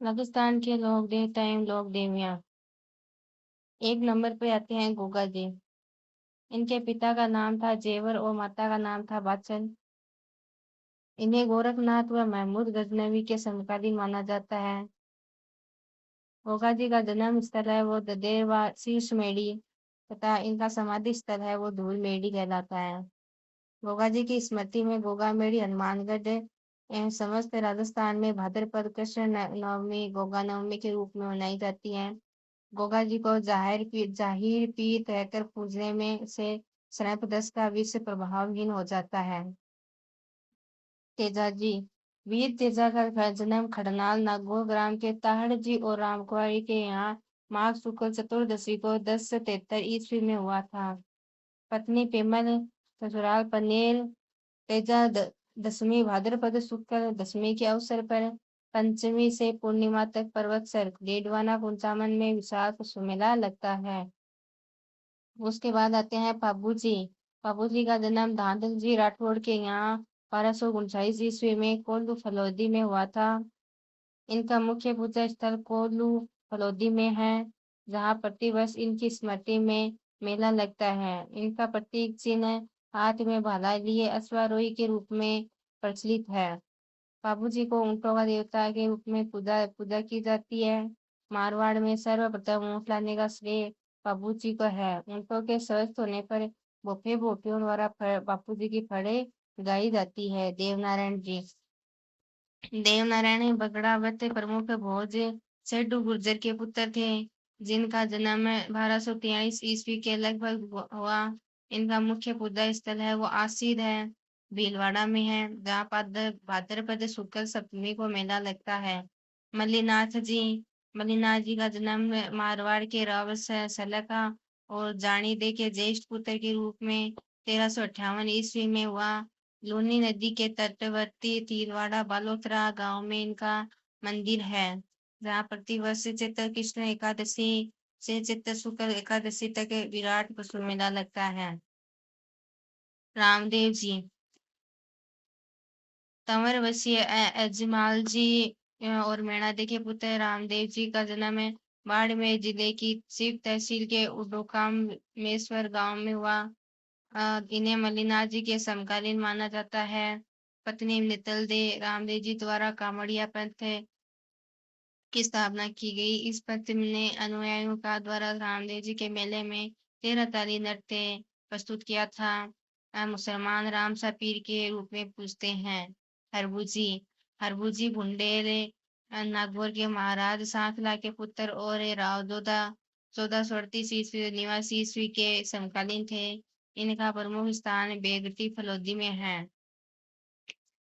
राजस्थान के लोक देवता एवं लोक देवियाँ। एक नंबर पे आते हैं गोगा जी। इनके पिता का नाम था जेवर और माता का नाम था बाचल। इन्हें गोरखनाथ व महमूद गजनवी के समकालीन माना जाता है। गोगा जी का जन्म स्थल है वो ददेर व शीर्ष मेड़ी तथा इनका समाधि स्थल है वो धूल मेड़ी कहलाता है। गोगा जी की स्मृति में गोगा मेड़ी हनुमानगढ़ एवं समस्त राजस्थान में भाद्रपद कृष्ण नवमी गोगा नवमी के रूप में मनाई जाती है। गोगा जी को जाहिर पीर कहकर पूजने में से सर्पदंश का विष प्रभावहीन हो जाता है। तेजा जी। वीर तेजा का जन्म खड़नाल नागौर ग्राम के ताहड़ जी और रामकुआरी के यहाँ माघ शुक्ल चतुर्दशी को 1073 ईस्वी में हुआ था। पत्नी पेमल, ससुराल पनेर। तेजा दसवीं भाद्रपद शुक्ल दशमी के अवसर पर पंचमी से पूर्णिमा तक पर्वत सर डेडवाना कुंचामन में विशाल पशु मेला लगता है। उसके बाद आते हैं पाबू जी। पाबू जी का जन्म धांधल जी राठौड़ के यहाँ 1259 ईस्वी में कोल्लू फलोदी में हुआ था। इनका मुख्य पूजा स्थल कोल्लू फलोदी में है, जहाँ प्रतिवर्ष इनकी स्मृति में मेला लगता है। इनका प्रतीक चिन्ह हाथ में भाला लिए अश्वारोही के रूप में प्रचलित है। बाबू जी को ऊंटों का देवता के रूप में पूजा पूजा की जाती है। मारवाड़ में सर्वप्रथम ऊंट लाने का श्रेय बाबू जी को है। ऊंटों के स्वस्थ होने पर बोफे बोटियों द्वारा बापू जी की फड़े गाई जाती है। देवनारायण जी। देवनारायण बगड़ावत प्रमुख भोज सेठू गुर्जर के पुत्र थे, जिनका जन्म 1243 ईस्वी के लगभग हुआ। इनका मुख्य पूजा स्थल है वो आसीद है, भीलवाड़ा में है, जहाँ भाद्रपद शुक्ल सप्तमी को मेला लगता है। मल्लीनाथ जी। मल्लीनाथ जी का जन्म मारवाड़ के रावत सलका और जानी दे के ज्येष्ठ पुत्र के रूप में 1358 ईस्वी में हुआ। लूनी नदी के तटवर्ती तिलवाड़ा बालोतरा गांव में इनका मंदिर है, जहाँ प्रतिवर्ष चैत्र कृष्ण एकादशी से चैत्र शुक्ल एकादशी तक विराट पशु मेला लगता है। रामदेव जी। तंवर वसीय अजमाल जी और मैणादे के पुत्र रामदेव जी का जन्म है बाड़मेर जिले की शिव तहसील के उडोकामेश्वर गांव में हुआ। इन्हें मल्लीनाथ जी के समकालीन माना जाता है। पत्नी नितल दे रामदेव जी द्वारा कामड़िया पंथ की स्थापना की गई। इस पंथ ने अनुयायियों का द्वारा रामदेव जी के मेले में 13 ताली नृत्य प्रस्तुत किया था। मुसलमान रामसा पीर के रूप में पूजते हैं। हरबूजी। हरबूजी भुंडेर नागौर के महाराज सांखला के पुत्र और राव 1438 ईस्वी निवासी ईस्वी के समकालीन थे। इनका प्रमुख स्थान बेगटी फलोदी में है।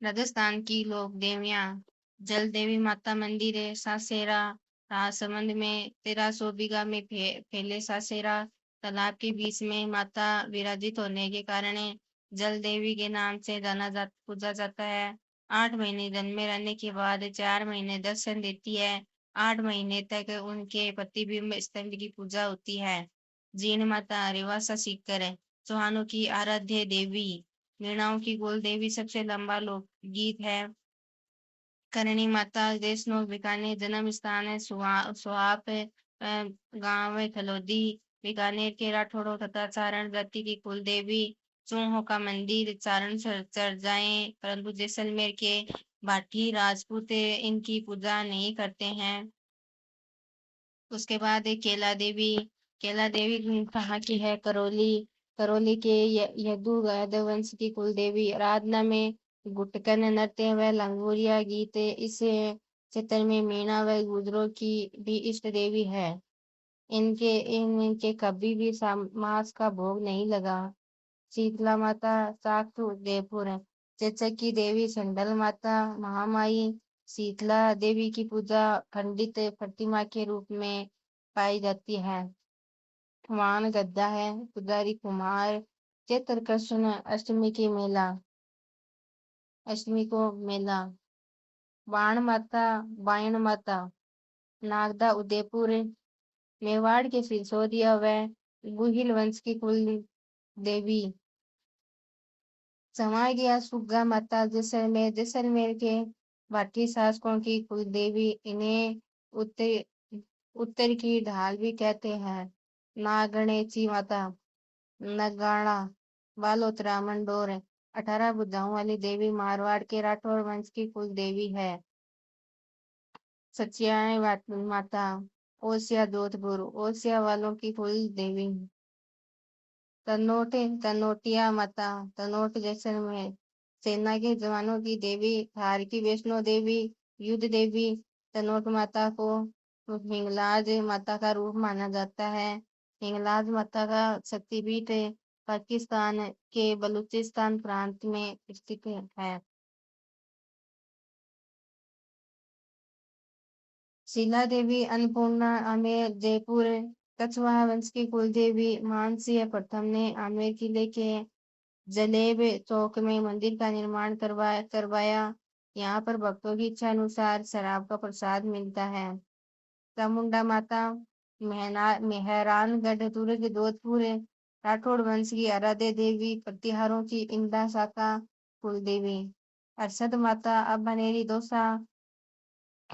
राजस्थान की लोक देवियाँ। जल देवी माता मंदिर है सासेरा राजसमंद में 1300 बीघा में फैले सासेरा तालाब के बीच में माता विराजित होने के कारण जल देवी के नाम से पूजा जाता है। 8 महीने जन्म में रहने के बाद 4 महीने दर्शन देती है। 8 महीने तक उनके प्रतिबिंब स्तंभ की पूजा होती है। जीन माता रेवासा सीकर चौहानों की आराध्य देवी। मीणाओं की कुल देवी सबसे लंबा लोकगीत है। करणी माता देशनो बीकानेर जन्म स्थान है सुहाप गांव है थलोदी बीकानेर के राठौड़ों तथा चारण जाति की कुल देवी। चूहों का मंदिर चारण चर्चाएं परंतु जैसलमेर के भाटी राजपूत इनकी पूजा नहीं करते हैं। उसके बाद एक केला देवी कहाँ की है? करौली के यदु वंश की कुल देवी। आराधना में गुटकन नृत्य व लंगोरिया गीत। इस चित्र में मीणा व गुजरों की भी इष्ट देवी है। इनके कभी भी मांस का भोग नहीं लगा। शीतला माता साख्त उदयपुर। चेचक की देवी संडल माता महामाई। शीतला देवी की पूजा खंडित प्रतिमा के रूप में पाई जाती है। वाण गद्दा है, पुजारी कुमार। चैत्र कृष्ण अष्टमी को मेला। बायण माता नागदा उदयपुर। मेवाड़ के सिसोदिया व गुहिल वंश की कुल देवी। समाई गया सुग्गा माता जैसलमेर के बाकी शासकों की कुलदेवी, इन्हें उत्तर उत्तर की ढाल भी कहते हैं। नागणेची माता, नगाड़ा, बालोतरा, मंडोर, 18 भुजाओं वाली देवी मारवाड़ के राठौर वंश की कुल देवी है। सचियाएं माता, ओसिया जोधपुर, ओसिया वालों की कुल देवी। तनोटे, तनोटिया माता, तनोट जैसलमेर, सेना के जवानों की देवी। धार की वैष्णो देवी, युद्ध देवी। तनोट माता को हिंगलाज माता का रूप माना जाता है। हिंगलाज माता का शक्तिपीठ पाकिस्तान के बलूचिस्तान प्रांत में स्थित है। शीला देवी, अन्नपूर्णा, आमेर, जयपुर, कछवाहा वंश की कुल देवी। मानसिंह प्रथम ने आमेर किले के जलेब चौक में मंदिर का निर्माण करवाया। यहाँ पर भक्तों की इच्छा अनुसार शराब का प्रसाद मिलता है। चामुंडा माता, मेहरानगढ़, दुर्ग, जोधपुर, राठौड़ वंश की आराध्य देवी। प्रतिहारों की इंदा शाखा कुल देवी। अरशद माता, अबनेरी दौसा,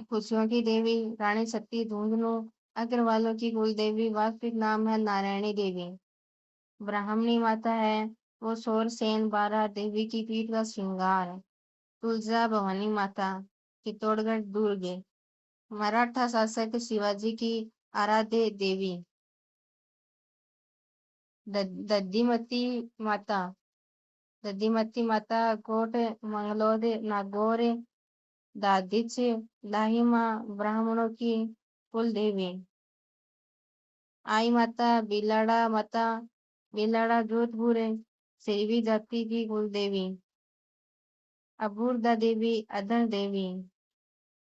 खुशियों की देवी। रानी सती, झुंझुनू, अग्रवालों की कुल देवी। वास्तविक नाम है नारायणी देवी। ब्राह्मणी माता है वो शोर सेन, 12 देवी की पीठ का श्रृंगार। तुलजा भवानी माता, चित्तौड़गढ़, दुर्ग, मराठा शासक शिवाजी की आराध्य देवी। दद्दीमती माता, दद्दीमती माता, कोट, मंगलोद, नागौर, दादिच, लाहिमा, ब्राह्मणों की कुल देवी। आई माता, बिलाड़ा माता, बिलाड़ा, जोधपुर, सेवी जाति की कुल देवी। अबूरदा देवी, अधर देवी,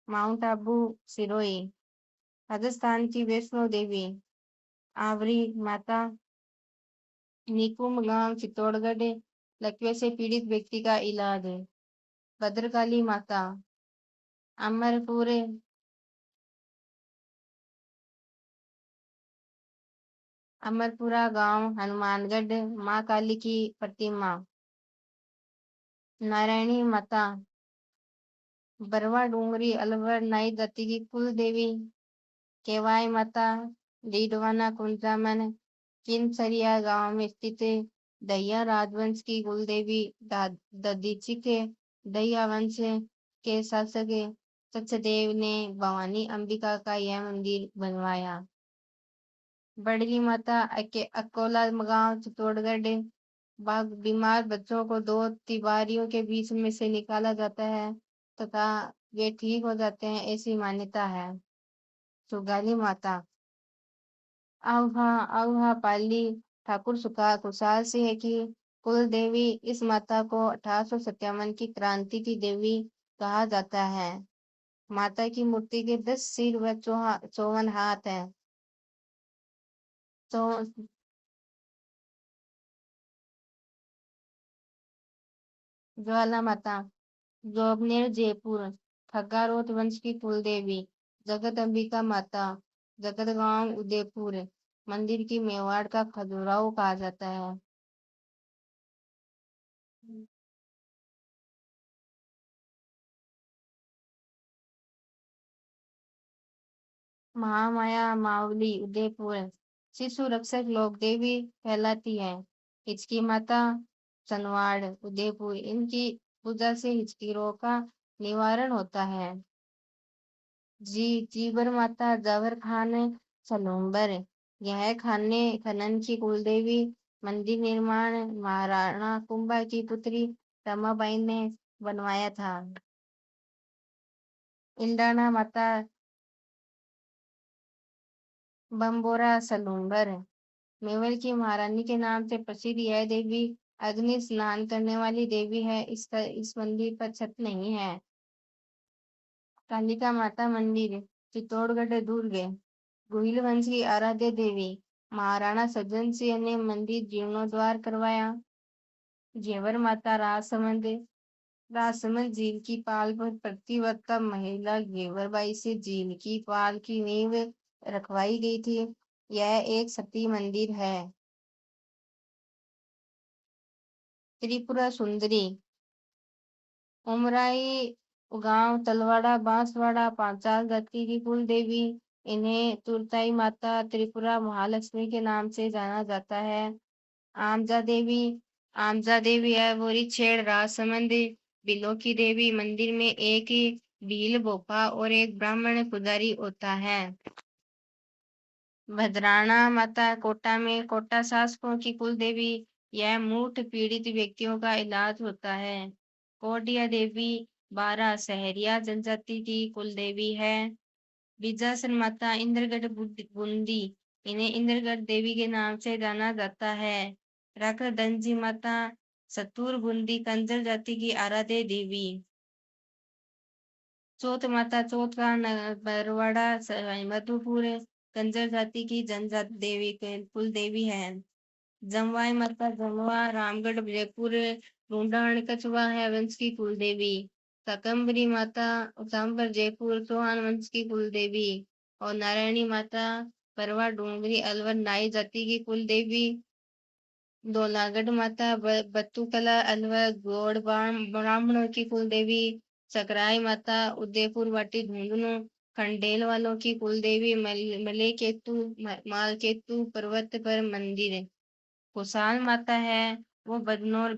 माउंट आबू, सिरोही, राजस्थान की वैष्णो देवी। आवरी माता, निकुंभ गांव, चित्तौड़गढ़, लकवे से पीड़ित व्यक्ति का इलाज। भद्रकाली माता, अमरपुर, अमरपुरा गांव, हनुमानगढ़, माँ काली की प्रतिमा। नारायणी माता, बरवा डूंगरी, अलवर, नाई जाति की कुल देवी। केवाई माता, डीडवाना, कुंजामन, किनसरिया गांव में स्थित दहिया राजवंश की कुल देवी। ददीची के दहिया वंश के शासक सचदेव ने भवानी अंबिका का यह मंदिर बनवाया। बड़गी माता, अकोला गांव, चित्तौड़गढ़, बीमार बच्चों को 2 तिवारियों के बीच में से निकाला जाता है तथा वे ठीक हो जाते हैं, ऐसी मान्यता है। सुगाली माता, अवहा अवहा पाली, ठाकुर सुखा कुशाल सिंह की कुल देवी। इस माता को 1857 की क्रांति की देवी कहा जाता है। माता की मूर्ति के 10 सिर व 54 हाथ हैं। तो ज्वाला माता, जोबनेर, जयपुर, खग्गारोत वंश की कुल देवी। जगत अंबिका माता, जगत गांव, उदयपुर, मंदिर की मेवाड़ का खजुराहो कहा जाता है। महामाया, मावली, उदयपुर, शिशु रक्षक लोक देवी कहलाती है। हिचकी माता, चनवाड़, उदयपुर, इनकी पूजा से हिचकी रोग का निवारण होता है। जीबर माता, जवर खान, सलूम्बर, यह खाने खनन की कुलदेवी। मंदिर निर्माण महाराणा कुंभा की पुत्री रमाबाई ने बनवाया था। इंडाना माता, बम्बोरा, सलूम्बर, मेवाड़ की महारानी के नाम से प्रसिद्ध यह देवी अग्नि स्नान करने वाली देवी है। इस मंदिर पर छत नहीं है। कालिका माता मंदिर, चित्तौड़गढ़, दुर्ग, गोहिल वंश की आराध्य देवी। महाराणा सज्जन सिंह ने मंदिर जीर्णोद्धार करवाया। जेवर माता, राजसमंद झील की पाल पर प्रतिवक्ता महिला घेवरबाई से झील की पाल की नींव रखवाई गई थी। यह एक सती मंदिर है। त्रिपुरा सुंदरी, उमराई गांव तलवाड़ा बांसवाड़ा पांचाल जाति की कुल देवी। इन्हें तुरताई माता त्रिपुरा महालक्ष्मी के नाम से जाना जाता है। आमजा देवी, आमजा देवी है बोरी छेड़ राजसमंद बिलों की देवी। मंदिर में एक भील भोपा और एक ब्राह्मण पुजारी होता है। भद्राना माता कोटा में कोटा शासकों की कुल देवी। यह मूठ पीड़ित व्यक्तियों का इलाज होता है। कोडिया देवी बारह सहरिया जनजाति की कुल देवी है। बीजासन माता इंद्रगढ़ बूंदी। इन्हें इंद्रगढ़ देवी के नाम से जाना जाता है। रखदंजी माता सतूर बूंदी कंजर जाति की आराध्य देवी। चौथ माता चौथ का बरवाड़ा मधुपुर कंजर जाति की जनजाति देवी के कुल देवी है। जमवाई माता जमवा रामगढ़ जयपुर ढूंढान कछवा है वंश की कुल देवी। सकंबरी माता सांबर जयपुर चौहान वंश की कुल देवी। और नारायणी माता परवा डूंगरी अलवर नाई जाति की कुल देवी। दोलागढ़ माता बत्तुकला अलवर गोड़ ब्राह्मणों की कुल देवी। सकराई माता उदयपुर वाटी ढूंढनो खंडेल वालों की कुल देवी। मले केतु माल केतु पर्वत पर मंदिर है। कुशाल माता है वो बदनौर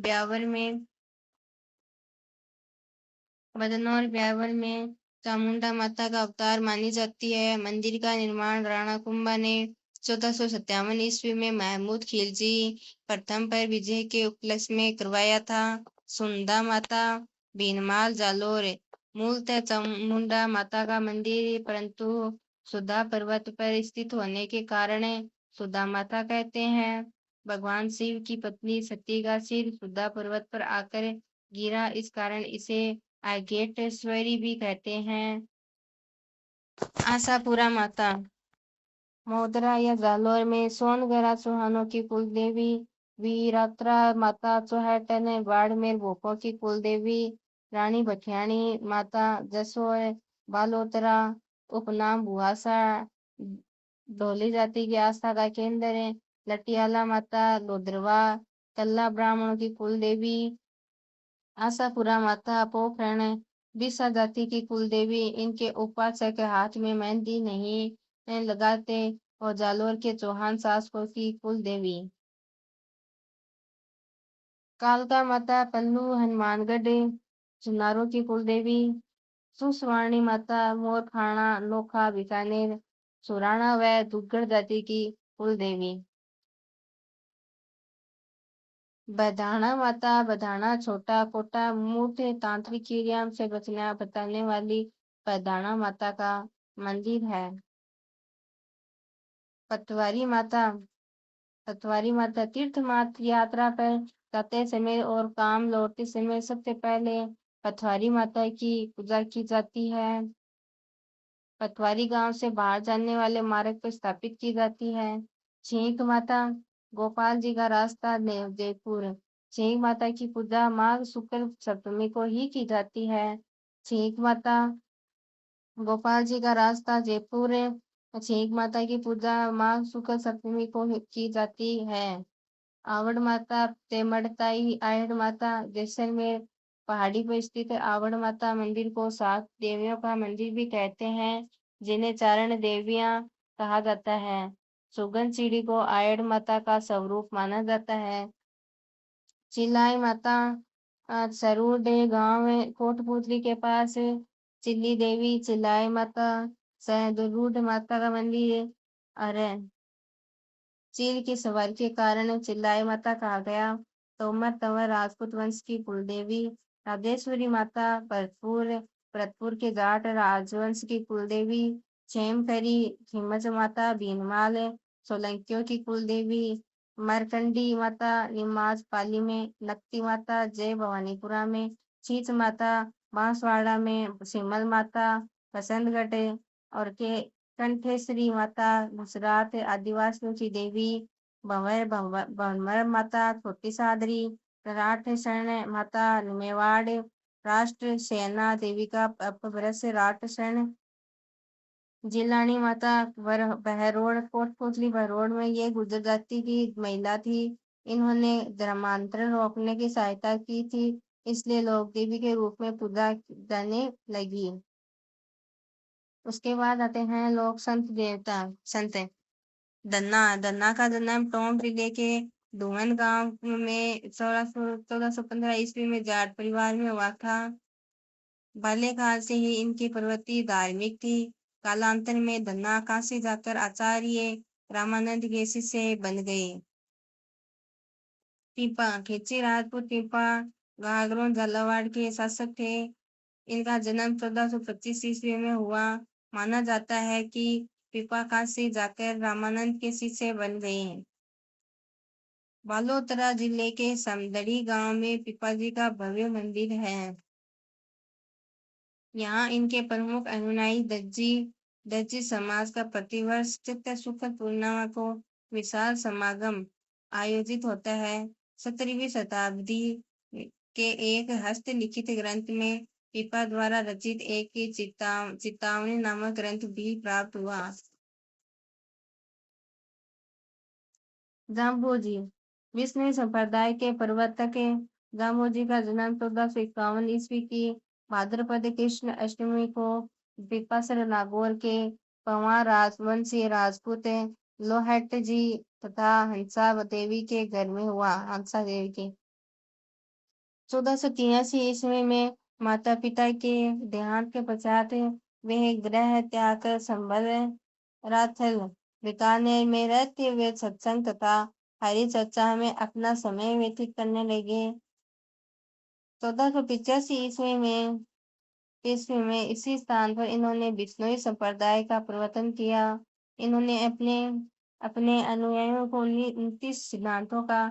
में चामुंडा माता का अवतार मानी जाती है। मंदिर का निर्माण राणा कुंभा ने 1457 ईस्वी में महमूद खिलजी प्रथम पर विजय के उपलक्ष्य में करवाया था। सुंदा माता भीनमाल जालोर मूलतः चामुंडा माता का मंदिर परंतु सुधा पर्वत पर स्थित होने के कारण सुधा माता कहते हैं। भगवान शिव की पत्नी सती का सिर सुधा पर्वत पर आकर गिरा, इस कारण इसे आगेटेश्वरी भी कहते हैं। आशापुरा माता मोदरा या जालोर में सोनगरा चौहानों की कुल देवी। वीरात्रा माता चौहटन बाड़मेर भोपों की कुल देवी। रानी भठियाणी माता जसोर बालोतरा उपनाम बुहासा ढोली जाति की आस्था का केंद्र है। लटियाला माता लोधरवा कल्ला ब्राह्मणों की कुल देवी। आशापुरा माता पोखरण बिसा जाति की कुल देवी। इनके उपासक हाथ में मेहंदी नहीं लगाते और जालोर के चौहान शासकों की कुल देवी। कालका माता पल्लू हनुमानगढ़ सुनारों की कुल देवी। सुसवाणी माता मोरखाना नोखा बीकानेर सुराणा व दुग्गड़ जाति की कुल देवी। बधाना माता बधाना छोटा कोटा मूठ तांत्रिक क्रिया से बचना बताने वाली बधाना माता का मंदिर है। पतवारी माता तीर्थ यात्रा पर जाते समय और काम लौटते समय सबसे पहले पतवारी माता की पूजा की जाती है। पतवारी गांव से बाहर जाने वाले मार्ग पर स्थापित की जाती है। छींक माता गोपाल जी का रास्ता जयपुर। छींक माता की पूजा माघ शुक्ल सप्तमी को ही की जाती है। छींक माता गोपाल जी का रास्ता जयपुर। छींक माता की पूजा माघ शुक्ल सप्तमी को की जाती है। आवड़ माता तेमड़ताई आहड़ माता जैसलमेर पहाड़ी पर स्थित आवड़ माता मंदिर को 7 देवियों का मंदिर भी कहते हैं, जिन्हें चारण देवियां कहा जाता है। सुगन सीढ़ी को आयड़ माता का स्वरूप माना जाता है। चिल्लाई माता सरूडे गांव कोटपुतली के पास चिल्ली देवी चिल्लाई माता सहदरूड माता का मंदिर अरे चील की सवारी के कारण चिल्लाई माता कहा गया। तोमर तंवर राजपूत वंश की कुलदेवी। राजेश्वरी माता भरतपुर के जाट राजवंश की कुलदेवी। क्षेमकरी हिमज माता भीनमाल सोलंकियों की कुलदेवी। मरकंडी माता निमाज पाली में। नक्ति माता जय भवानीपुरा में। छीच माता बांसवाड़ा में। सिमल माता बसंतगढ़ और के कंठेश्वरी माता गुजरात आदिवासियों की देवी। भंवर माता छोटी सादरी। राठ शरण माता मेवाड़ राष्ट्र सेना देवी का अपभ्रंश राठ शरण। जिलानी माता बहरोड़ कोटपुतली बहरोड़ में ये गुर्जर जाति की महिला थी। इन्होंने धर्मांतरण रोकने की सहायता की थी। اس لیے لوگ دیوی کے روپ میں پوجا کرنے لگی۔ اس کے بعد آتے ہیں لوگ سنت دیوتا سنت دنا کا جنم ٹونک ضلع کے ڈومن گاؤں میں 1415 عیسوی میں جاٹ پریوار میں ہوا تھا۔ بالے کال سے ہی ان کی پروتی دھارمک تھی۔ کالانتر میں دنا کاشی جا کر آچاریہ رامانند کے شیشیہ بن گئے۔ پیپا کھیچی راجپوت پیپا گاگروں جھلاواڑ کے شاسک تھے۔ ان کا جنم 1425 عیسوی میں ہوا۔ مانا جاتا ہے کہ پیپا کاشی جا کر رامانند کے شیشیہ بن گئے۔ بالوترا ضلع کے سمدڑی گاؤں میں پیپا جی کا بھویہ مندر ہے۔ یہاں ان کے پرمکھ انویائی دجی سماج کا پرتی ورش چتر شکل پورنیما کو وشال سماگم آیوجت ہوتا ہے۔ 17ویں شتابدی کے ایک ہست لکھت گرنتھ میں پیپا دوارا رچت ایک چتاونی نامک گرنتھ بھی پراپت ہوا۔ جامبوجی ویشنوی سمپردائے کے پرورتک جامبوجی کا جنم 1451 عیسوی کی بھادرپد کشن اشٹمی کو پیپاسر ناگور کے پنواں راجونشی راجپوت لوہٹ جی تتھا ہنسا دیوی کے گھر میں ہوا۔ ہنسا دیوی کے 1483 عیسوی میں ماتا پتا کے دیہانت کے پشچات وہ گرہ تیاگ کر سنبھل راتھل بیکانیر میں رہتے ہوئے ستسنگ تتھا ہری چرچا میں اپنا سمے ویتت کرنے لگے۔ 1485 عیسوی میں اسی ستان پر انہوں نے ویشنوی سمپردائے کا پرورتن کیا۔ انہوں نے اپنے انویائیوں کو 29 سدھانتوں کا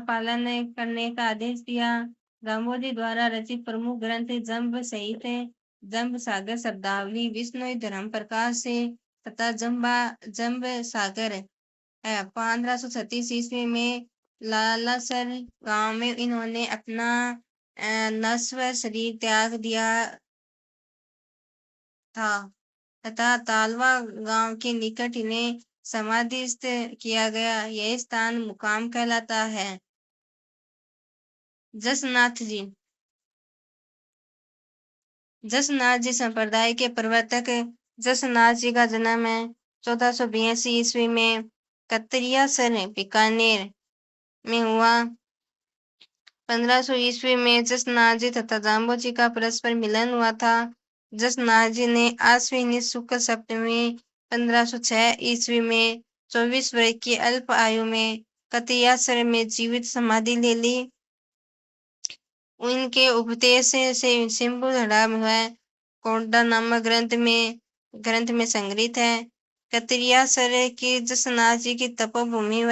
پالن کرنے کا آدیش دیا۔ جامبوجی دوارا رچت پرمکھ گرنتھ جمب سہت جمب ساگر شبداولی ویشنوی دھرم پرکاش تتھا جمب ساگر ہے۔ 1536 عیسوی میں لالاسر گاؤں میں انہوں نے اپنا نسو شریر تیاگ دیا تھا تتھا تالوا گاؤں کے نکٹ انہیں سمادھست کیا گیا۔ یہ ستان مقام کہلاتا ہے۔ جس ناتھ جی سمپردائے کے پرورتک جس ناتھ جی کا جنم 1482 عیسوی میں کتریاسر بیکانیر میں ہوا۔ 1500 عیسوی میں جس ناتھ جی تتھا جامبوجی کا پرسپر ملن ہوا تھا۔ جس ناتھ جی نے آشونی شکل سپتمی 1506 عیسوی میں 24 برس کی الپ آیو میں کتریاسر میں جیوت سمادھی لے لی۔ ان کے اپدیش سے شمبھو دھڑا ہے کونڈا نامک گرنتھ میں سنگرہیت ہے۔ کتریاسر کی جس ناتھ جی کی تپو بھومی و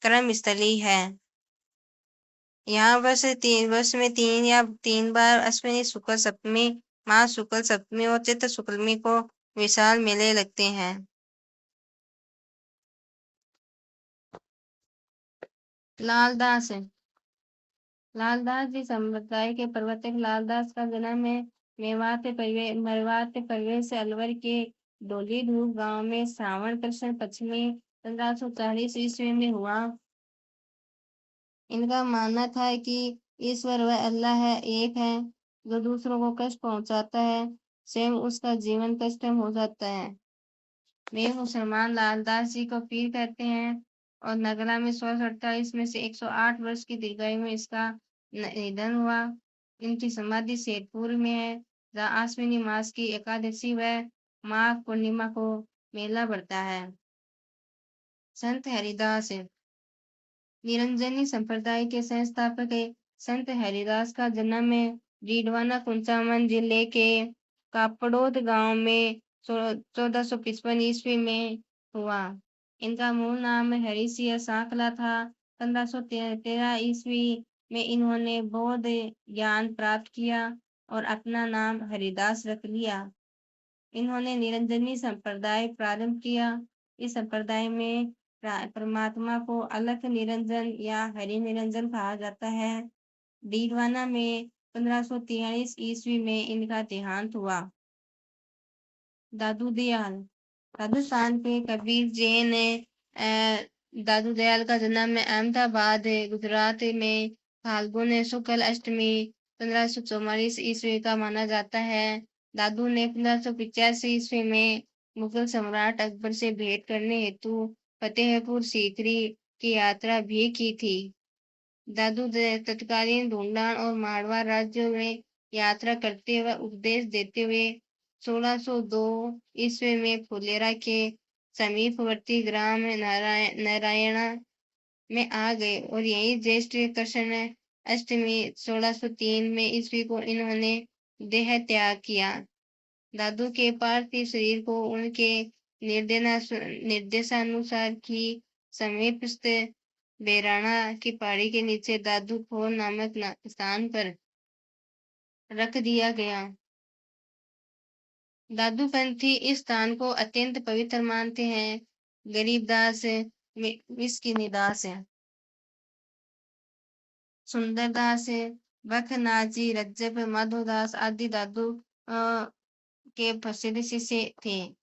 کرم استھلی ہے۔ یہاں वर्ष में 3 بار अश्विनी शुक्ल सप्तमी माघ शुक्ल सप्तमी और चैत्र शुक्लमी को विशाल मेले लगते हैं। लालदास जी संप्रदाय के प्रवर्तक लालदास का जन्म मेवात प्रवेश अलवर के डोली धूप गांव में श्रावण कृष्ण पश्चिमी 1540 ईस्वी में हुआ। इनका मानना था कि ईश्वर व अल्लाह एक है। जो दूसरों को कष्ट पहुंचाता है स्वयं उसका जीवन कष्ट हो जाता है। वे मुसलमान लालदास जी को पीर कहते हैं और नगरा में 1648 में से 108 वर्ष की दीर्घायु में इसका निधन हुआ। इनकी समाधि सेठपुर में है जहाँ आश्विनी मास की एकादशी व माघ पूर्णिमा को मेला बढ़ता है। संत हरिदास निरंजनी संप्रदाय के संस्थापक संत हरिदास का जन्म डीडवाना कुंचामन जिले के कापड़ोद गांव में 1455 ईस्वी में हुआ। इनका मूल नाम हरिसिंह सांकला था। 1513 ईस्वी में इन्होंने बौद्ध ज्ञान प्राप्त किया और अपना नाम हरिदास रख लिया। इन्होंने निरंजनी संप्रदाय प्रारंभ किया। इस संप्रदाय में परमात्मा को अलख निरंजन या हरि निरंजन कहा जाता है। डीडवाना में 1543 ईस्वी में इनका देहांत हुआ। दादू दयाल राजस्थान के कबीर जैन दादू दयाल का जन्म अहमदाबाद गुजरात में फाल्गुन शुक्ल अष्टमी 1544 ईस्वी का माना जाता है। दादू ने 1585 ईस्वी में मुगल सम्राट अकबर से भेंट करने हेतु फतेहपुर सीकरी की यात्रा भी की थी। दादू तत्कालीन ढूंढान और मारवाड़ राज्यों में यात्रा करते हुए उपदेश देते हुए 1602 ईस्वी में फुलेरा के समीपवर्ती ग्राम नारायणा में आ गए और यही ज्येष्ठ कृष्ण अष्टमी 1603 में ईस्वी को इन्होंने देह त्याग किया। दादू के पार्थिव शरीर को उनके निर्देशानुसार की समीपस्थ बेराना की पहाड़ी के नीचे दादू खोर नामक स्थान पर रख दिया गया। दादू पंथी इस स्थान को अत्यंत पवित्र मानते हैं। गरीबदास, मिस्किनीदास, सुंदरदास, बखनाजी, रज्जब, माधोदास आदि दादू के प्रसिद्ध शिष्य थे।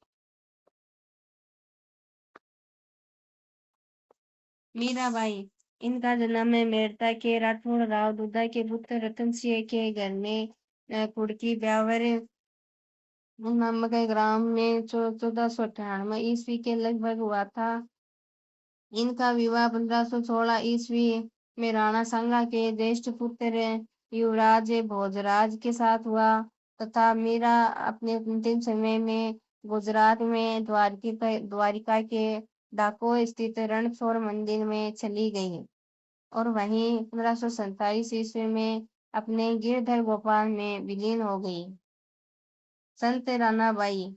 मीराबाई, इनका जन्म मेरठा के राठौड़ राव दुद्धा के पुत्र रतन सिंह के घर में कुड़की ब्यावर नामक ग्राम में 1498 ईस्वी के लगभग हुआ था। इनका विवाह 1516 ईस्वी में राणा सांगा के ज्येष्ठ पुत्र युवराज भोजराज के साथ हुआ तथा मीरा अपने अंतिम समय में गुजरात में द्वारिका के डाकोर स्थित रणछोड़ मंदिर में चली गई और वहीं 1547 ईस्वी में अपने गिरधर गोपाल में विलीन हो गई। संत रानाबाई,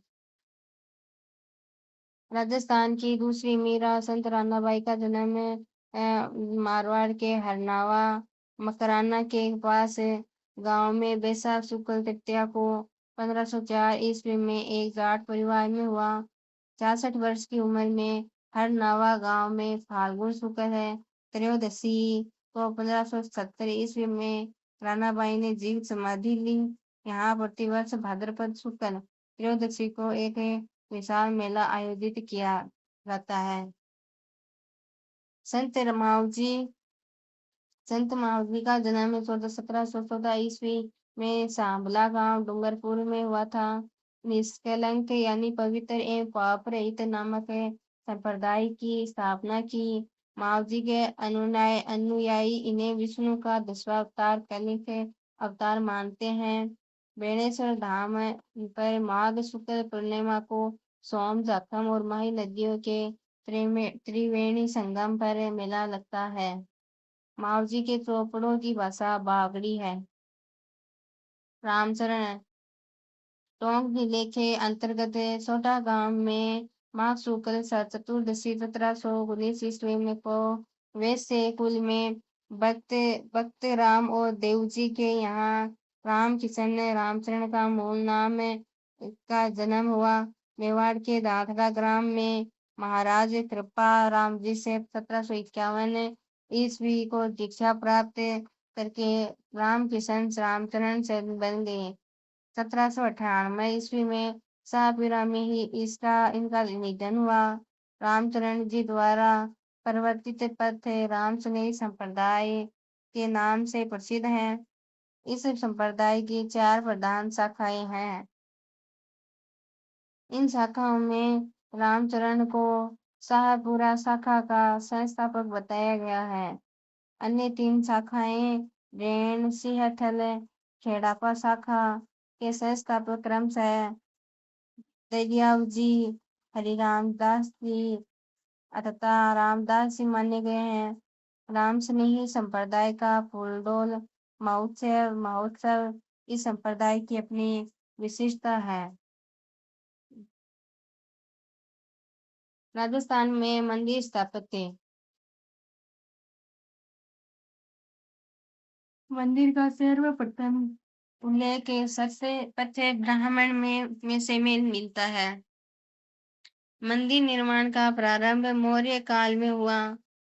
राजस्थान की दूसरी मीरा संत रानाबाई का जन्म मारवाड़ के हरनावा मकराना के पास गांव में बैसाख शुक्ल तृतीया को 1504 ईस्वी में एक जाट परिवार में हुआ। 66 वर्ष की उम्र में हरनावा गांव में फाल्गुन शुक्ल त्रयोदशी को 1570 ईस्वी में रानाबाई ने जीवित समाधि ली। यहाँ प्रतिवर्ष भाद्रपद शुक्ल त्रयोदशी को एक विशाल मेला आयोजित किया जाता है। संत मावजी का जन्म 1714 ईस्वी में सांभला गांव डूंगरपुर में हुआ था। निष्कलंक यानी पवित्र एवं पाप रहित नामक संप्रदाय की स्थापना की। मावजी के अनुयायी इन्हें विष्णु का 10वां अवतार कलिक अवतार मानते हैं। बेणेश्वर धाम पर माघ शुक्ल पूर्णिमा को सोम जाखम और माही नदियों के त्रिवेणी संगम पर मेला लगता है। मावजी के चौपड़ों की भाषा बागड़ी है। रामचरण, टोंक जिले के अंतर्गत छोटा गांव में माघ शुक्ल चतुर्दशी 1719 ईस्वी में को वैश्य कुल में भक्त राम और देवजी के यहाँ राम किशन रामचरण का मूल नाम का जन्म हुआ। मेवाड़ के दादरा ग्राम में महाराज कृपा राम जी से 1751 ईस्वी को दीक्षा प्राप्त करके राम किशन रामचरण से बन गए। 1798 ईस्वी में शाहपुरा में ही इनका निधन हुआ। रामचरण जी द्वारा परिवर्तित पथ राम सुनेरी संप्रदाय के नाम से प्रसिद्ध है। इस संप्रदाय की 4 प्रधान शाखाएं हैं। इन शाखाओं में रामचरण को शाहपुरा शाखा का संस्थापक बताया गया है। अन्य 3 शाखाएं रेण सिंहथल खेड़ापा शाखा के संस्थापक क्रमशः दरियाव जी, हरिराम दास जी तथा रामदास जी माने गए हैं। राम स्नेही संप्रदाय का फूलडोल महोत्सव इस संप्रदाय की अपनी विशिष्टता है। राजस्थान में मंदिर स्थापत्य। मंदिर का सर्वप्रथम उल्लेख सत्य ब्राह्मण में से मिलता है। मंदिर निर्माण का प्रारंभ मौर्य काल में हुआ।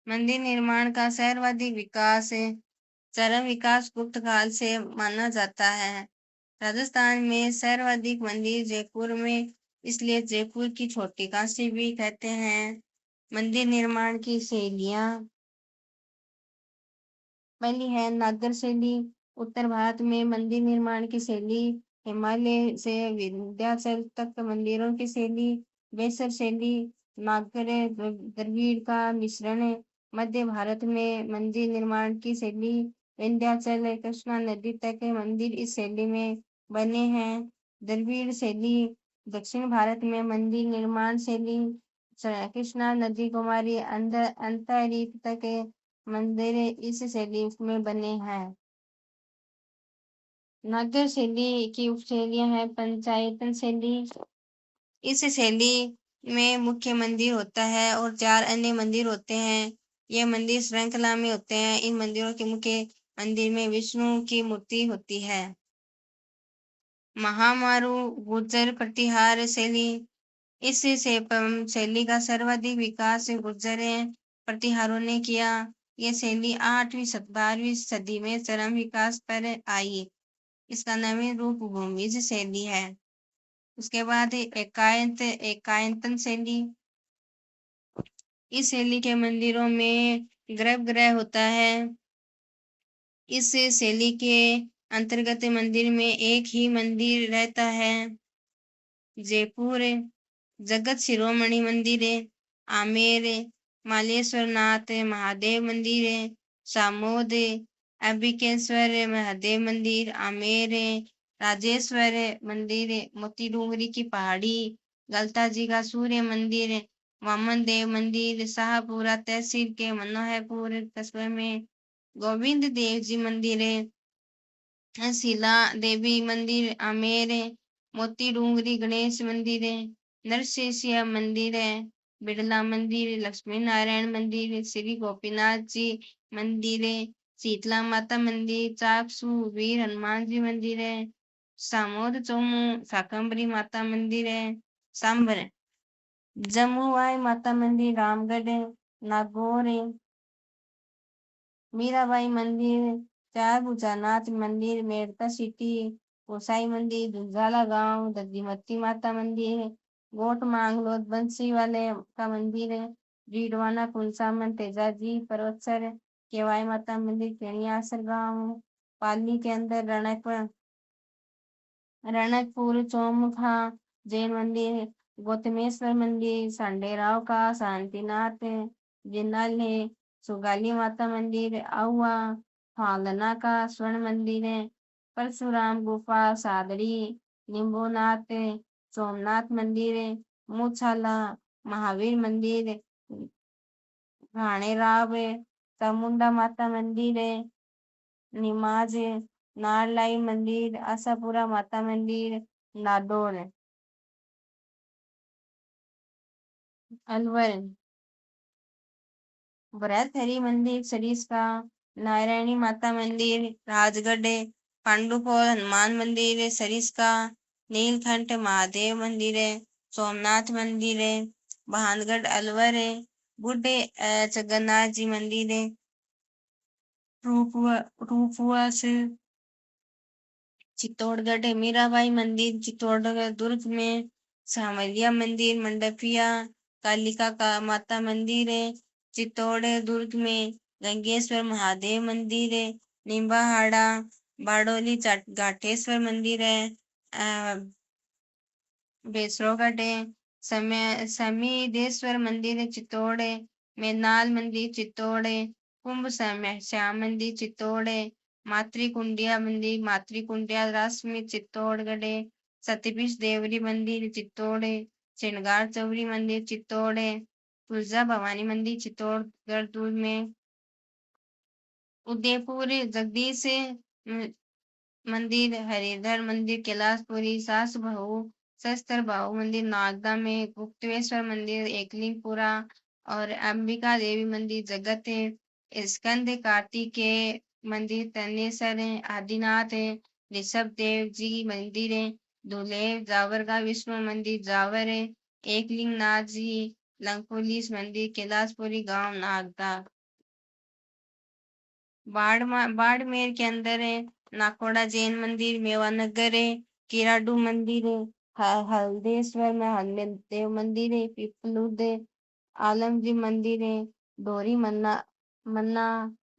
मंदिर निर्माण का सर्वाधिक विकास चरम विकास गुप्त काल से माना जाता है। राजस्थान में सर्वाधिक मंदिर जयपुर में, इसलिए जयपुर की छोटी काशी भी कहते हैं। मंदिर निर्माण की शैलियाँ। पहली है नागर शैली। उत्तर भारत में मंदिर निर्माण की शैली हिमालय से विंध्याचल तक मंदिरों की शैली। बेसर शैली नागर द्रविड़ का मिश्रण है। मध्य भारत में मंदिर निर्माण की शैली विंध्याचल कृष्णा नदी तक मंदिर इस शैली में बने हैं। द्रविड़ शैली दक्षिण भारत में मंदिर निर्माण शैली कृष्णा नदी कुमारी अंतरीप तक मंदिर इस शैली में बने हैं। नागर शैली की उपशैलियां हैं। पंचायतन शैली। इस शैली में मुख्य मंदिर होता है और 4 अन्य मंदिर होते हैं। ये मंदिर श्रृंखला में होते हैं। इन मंदिरों के मुख्य मंदिर में विष्णु की मूर्ति होती है। महामारू गुर्जर प्रतिहार शैली। इस शैली का सर्वाधिक विकास गुर्जर प्रतिहारों ने किया। यह शैली 12वीं सदी में चरम विकास पर आई। इसका नवीन रूप भूमिज शैली है। उसके बाद एकायतन शैली। इस शैली के मंदिरों में गर्भगृह होता है। इस शैली के अंतर्गत मंदिर में एक ही मंदिर रहता है। जयपुर जगत शिरोमणि मंदिर है। आमेर मालेश्वर नाथ महादेव मंदिर है। सामोद अंबिकेश्वर महादेव मंदिर आमेर है। राजेश्वर मंदिर मोती डूंगरी की पहाड़ी। गलता जी का सूर्य मंदिर वामन देव मंदिर शाहपुरा तहसील के मनोहरपुर कस्बे में। गोविंद देव जी मंदिर है। शिला देवी मंदिर आमेर है। मोती डूंगरी गणेश मंदिर है। नरसेशिया मंदिर है। बिड़ला मंदिर लक्ष्मी नारायण मंदिर श्री गोपीनाथ जी मंदिर है। शीतला माता मंदिर चाकसू वीर हनुमान जी मंदिर है। सामोद चौमू शाकंभरी माता मंदिर है। सांबर जमुआई माता मंदिर रामगढ़ नागौर मीराबाई मंदिर चार भुजानाथ मंदिर मेड़ता सिटी गोसाई मंदिर दुधाला गांव दद्दीमती माता मंदिर गोट मांगलोद बंसी वाले का मंदिर रीडवाना कुलसामन तेजाजी पर्वतसर केवाई माता मंदिर केणियासर गांव पाली के अंदर रणकपुर चौमुखा जैन मंदिर गौतमेश्वर मंदिर सांडेराव का शांतिनाथ जिन्नल है। सुगाली माता मंदिर आहुआ फालना का स्वर्ण मंदिर है। परशुराम गुफा सादड़ी निम्बोनाथ सोमनाथ मंदिर मूछाला महावीर मंदिर घाणेराव चामुंडा माता मंदिर निमाज नारलाई मंदिर आशापुरा माता मंदिर नाडोल अलवर भरतहरि मंदिर सरिस्का नारायणी माता मंदिर राजगढ़ पांडुपोल हनुमान मंदिर सरिस्का नीलकंठ महादेव मंदिर सोमनाथ मंदिर भानगढ़ अलवर बूढ़े जगन्नाथ जी मंदिर रूपवास चित्तौड़गढ़ मीराबाई मंदिर चित्तौड़गढ़ दुर्ग में सामलिया मंदिर मंडपिया कालिका का माता मंदिर चित्तौड़ दुर्ग में गंगेश्वर महादेव मंदिर निम्बाहाड़ा बाड़ोली घाटेश्वर मंदिर बेसरोगढ़ समीदेश्वर मंदिर चित्तौड़ मेनाल मंदिर चित्तौड़ कुंभ श्याम मंदिर चित्तौड़ मातृकुंडिया मंदिर मातृकुंडिया राश्मी चित्तौड़गढ़ सतीपीठ देवरी मंदिर चित्तौड़ श्रृंगार चौरी मंदिर चित्तौड़ तुलजा भवानी मंदिर चित्तौड़गढ़ दुर्ग में उदयपुर जगदीश मंदिर हरिधर मंदिर कैलाशपुरी सास बहू शस्त्र बाहु मंदिर नागदा में गुप्तेश्वर मंदिर एकलिंगपुरा और अंबिका देवी मंदिर जगत स्कंद कार्तिकेय मंदिर तनेसर आदिनाथ ऋषभ देव जी मंदिर दुलेव जावरगा विष्णु मंदिर जावर एकलिंग नाथ जी लंकोलीस मंदिर कैलाशपुरी गांव नागदा बाड़मेर के अंदर नाकोड़ा जैन मंदिर मेवानगर किराडू मंदिर हल्देश्वर में हनुमान देव मंदिर पिपलुद आलम जी मंदिर है, डोरी मन्ना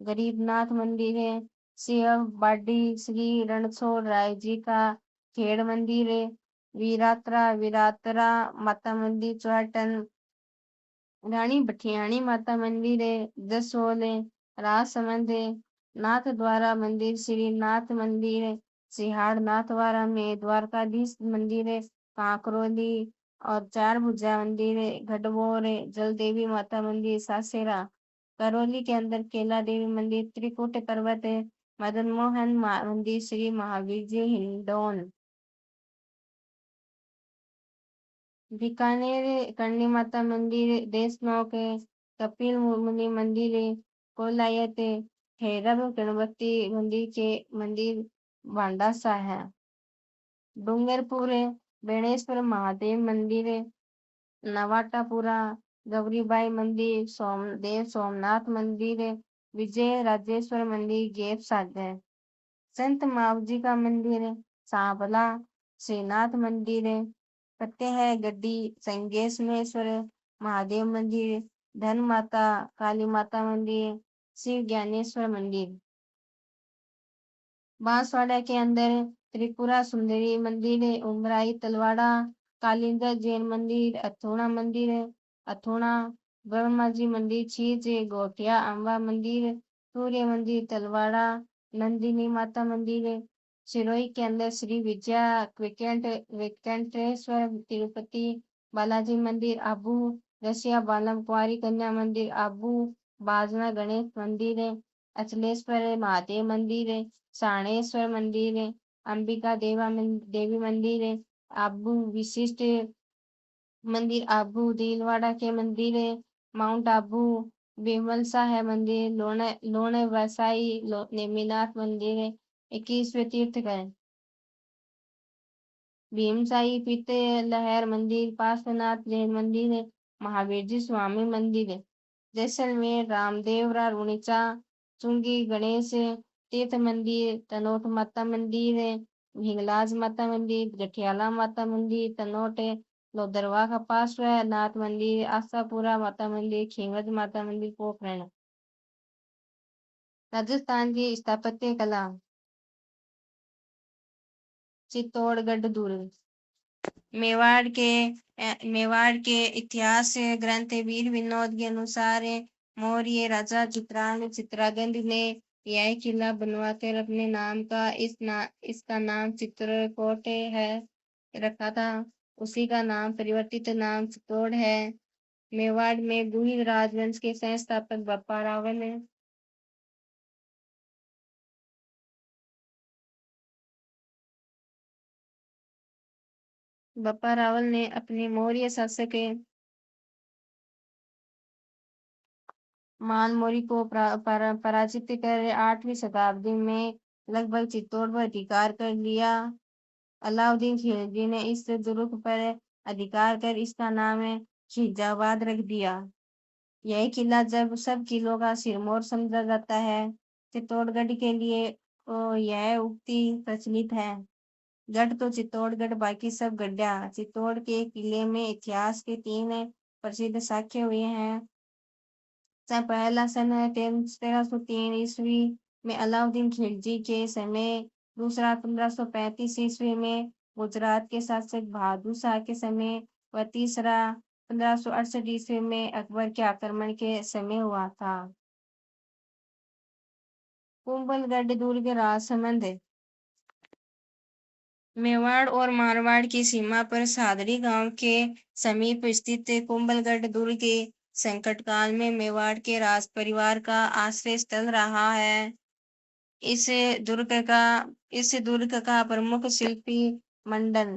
गरीब नाथ मंदिर है, सिंह बाडी श्री रणछोड़ राय जी का खेड़ मंदिर है, वीरात्रा माता मंदिर चौहटन, रानी भठियाणी माता मंदिर है, जसोल है, राजसमंद है, नाथ द्वारा मंदिर श्री नाथ मंदिर है, सिहाड़ नाथवारा में द्वारकाधीश मंदिर है, कांकरोली और चार भुजा मंदिर है, गढ़बोर है, जल देवी माता मंदिर सासेरा, करौली के अंदर केला देवी मंदिर, त्रिकुट पर्वत है, मदन मोहन मंदिर श्री महावीर जी हिंडौन, बीकानेर करणी माता मंदिर, देशनोक है, कपिल मुनि मंदिर है, कोलायत है, भैरव गणपति मंदिर के मंदिर भांडासा है, डूंगरपुर है, बेणेश्वर महादेव मंदिर है, नवाटापुरा गौरीबाई मंदिर, सोमनाथ मंदिर है, विजय राजेश्वर मंदिर गेप सागर, संत मावजी का मंदिर है, सांवला श्रीनाथ मंदिर है, फतेहगढ़ी संगेश्वर महादेव मंदिर, धन माता काली माता मंदिर, शिव ज्ञानेश्वर मंदिर, बांसवाड़ा के अंदर त्रिपुरा सुंदरी मंदिर है, उमराई तलवाड़ा कालिंगर जैन मंदिर, अथोड़ा मंदिर है, अथोड़ा ब्रह्मा जी मंदिर, छीज गोटिया अम्बा मंदिर, सूर्य मंदिर तलवाड़ा, नंदिनी माता मंदिर है, सिरोही के अंदर श्री विजया वेंकटेश्वर तिरुपति बालाजी मंदिर आबू, रसिया बालम कुंवारी कन्या मंदिर आबू, बाजना गणेश मंदिर है, अचलेश्वर महादेव मंदिर है, साणेश्वर मंदिर है, अंबिका देवी मंदिर है, आबू विशिष्ट मंदिर आबू, दिलवाड़ा के मंदिर है, माउंट आबू, बेमलसा है मंदिर, लोणे वसाई नेमिनाथ मंदिर है, 21वें तीर्थ का है, भीमसाई पीते लहर मंदिर, पार्श्वनाथ जैन मंदिर है, महावीर जी स्वामी मंदिर है, जैसलमेर रामदेवरा रुणीचा चुंगी गणेश तीर्थ मंदिर, तनोट माता मंदिर है, हिंगलाज माता मंदिर, गठियाला माता मंदिर तनोट है, लोदरवा का पार्श्व नाथ मंदिर, आशापुरा माता मंदिर, खींगज माता मंदिर पोखरण। राजस्थान की स्थापत्य कला, चित्तौड़गढ़ दुर्ग, मेवाड़ के इतिहास ग्रंथ वीर विनोद के अनुसार मौर्य राजा चित्रांगद ने यह किला बनवाकर अपने नाम का इसका नाम चित्रकोट है रखा था। उसी का नाम परिवर्तित नाम चित्तौड़ है। मेवाड़ में गुहिल राजवंश के संस्थापक बप्पा रावल है। बप्पा रावल ने अपने मौर्य शासक मानमोरी को पराजित कर 8वीं शताब्दी में लगभग चित्तौड़ पर अधिकार कर लिया। अलाउद्दीन खिलजी ने इस दुर्ग पर अधिकार कर इसका नाम खिलजाबाद रख दिया। यह किला जब सब किलों का सिरमौर समझा जाता है। चित्तौड़गढ़ के लिए यह उक्ति प्रचलित है, गढ़ तो चित्तौड़गढ़ बाकी सब गढ़िया। चित्तौड़ के किले में इतिहास के 3 प्रसिद्ध साक्ष्य हुए हैं। पहला सन 1303 ईस्वी में अलाउद्दीन खिलजी के समय, दूसरा 1535 ईस्वी में गुजरात के शासक बहादुर शाह के समय व तीसरा 1568 ईस्वी में अकबर के आक्रमण के समय हुआ था। कुंभलगढ़ दुर्ग राजसमंद, मेवाड़ और मारवाड़ की सीमा पर सादरी गांव के समीप स्थित कुंभलगढ़ दुर्ग संकट काल में मेवाड़ के राज परिवार का आश्रय स्थल रहा है। इस दुर्ग का प्रमुख शिल्पी मंडल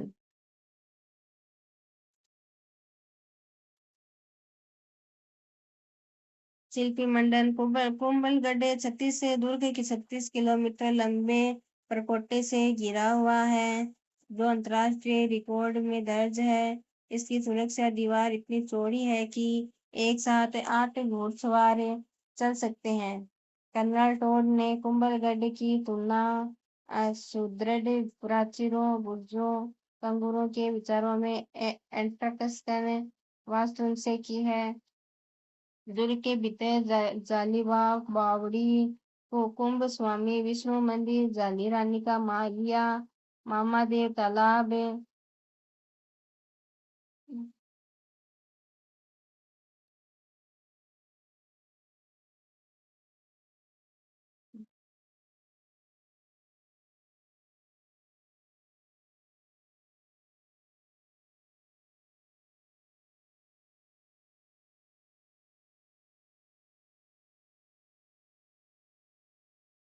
कुंभलगढ़ दुर्ग के 36 किलोमीटर लंबे परकोटे से घिरा हुआ है, जो अंतर्राष्ट्रीय रिकॉर्ड में दर्ज है। इसकी सुरक्षा दीवार इतनी चौड़ी है कि एक साथ 8 घोड़सवार चल सकते हैं। कर्नल टोड ने कुंभलगढ़ की तुलना सुदृढ़ प्राचीरों, बुर्जों, कंगूरों के विचारों में एट्रस्कन वास्तु से की है। दुर्ग के भीतर जालीबाग बावड़ी कुंभ स्वामी विष्णु मंदिर जाली रानी का मालिया मामादेव तालाब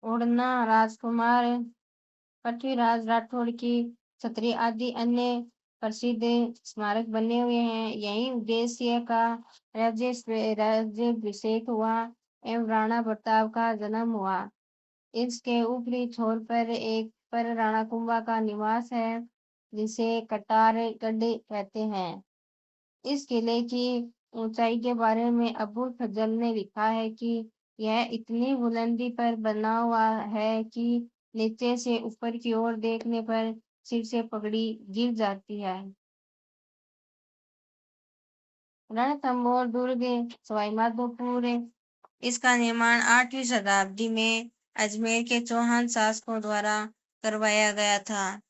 उड़ना राजकुमार पृथ्वीराज राठौड़ की छतरी आदि अन्य प्रसिद्ध स्मारक बने हुए हैं। यही उद्देश्य का राज्याभिषेक हुआ एवं राणा प्रताप का जन्म हुआ। इसके ऊपरी छोर पर एक पर राणा कुंभा का निवास है जिसे कटारगढ़ कहते हैं। इस किले की ऊंचाई के बारे में अबुल फजल ने लिखा है कि यह इतनी बुलंदी पर बना हुआ है कि नीचे से ऊपर की ओर देखने पर सिर से पगड़ी गिर जाती है। रणथंभौर दुर्ग सवाईमाधोपुर। इसका निर्माण 8वीं शताब्दी में अजमेर के चौहान शासकों द्वारा करवाया गया था।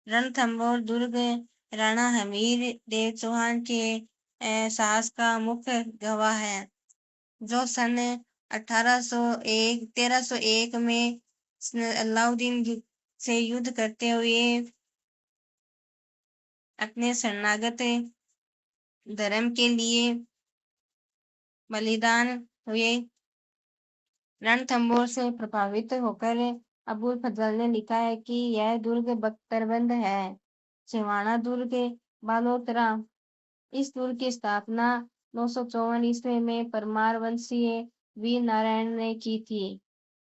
रणथंभौर दुर्ग राणा हमीर देव चौहान के साहस का मुख्य गवाह है, जो सन 1301 में अलाउद्दीन से युद्ध करते हुए अपने शरणागत धर्म के लिए बलिदान हुए। रणथंभौर से प्रभावित होकर अबुल फजल ने लिखा है कि यह दुर्ग बख्तरबंद है। छिवाना दुर्ग बालोतरा। इस दुर्ग की स्थापना 954 ईस्वी में परमार वंशीय वीर नारायण ने की थी।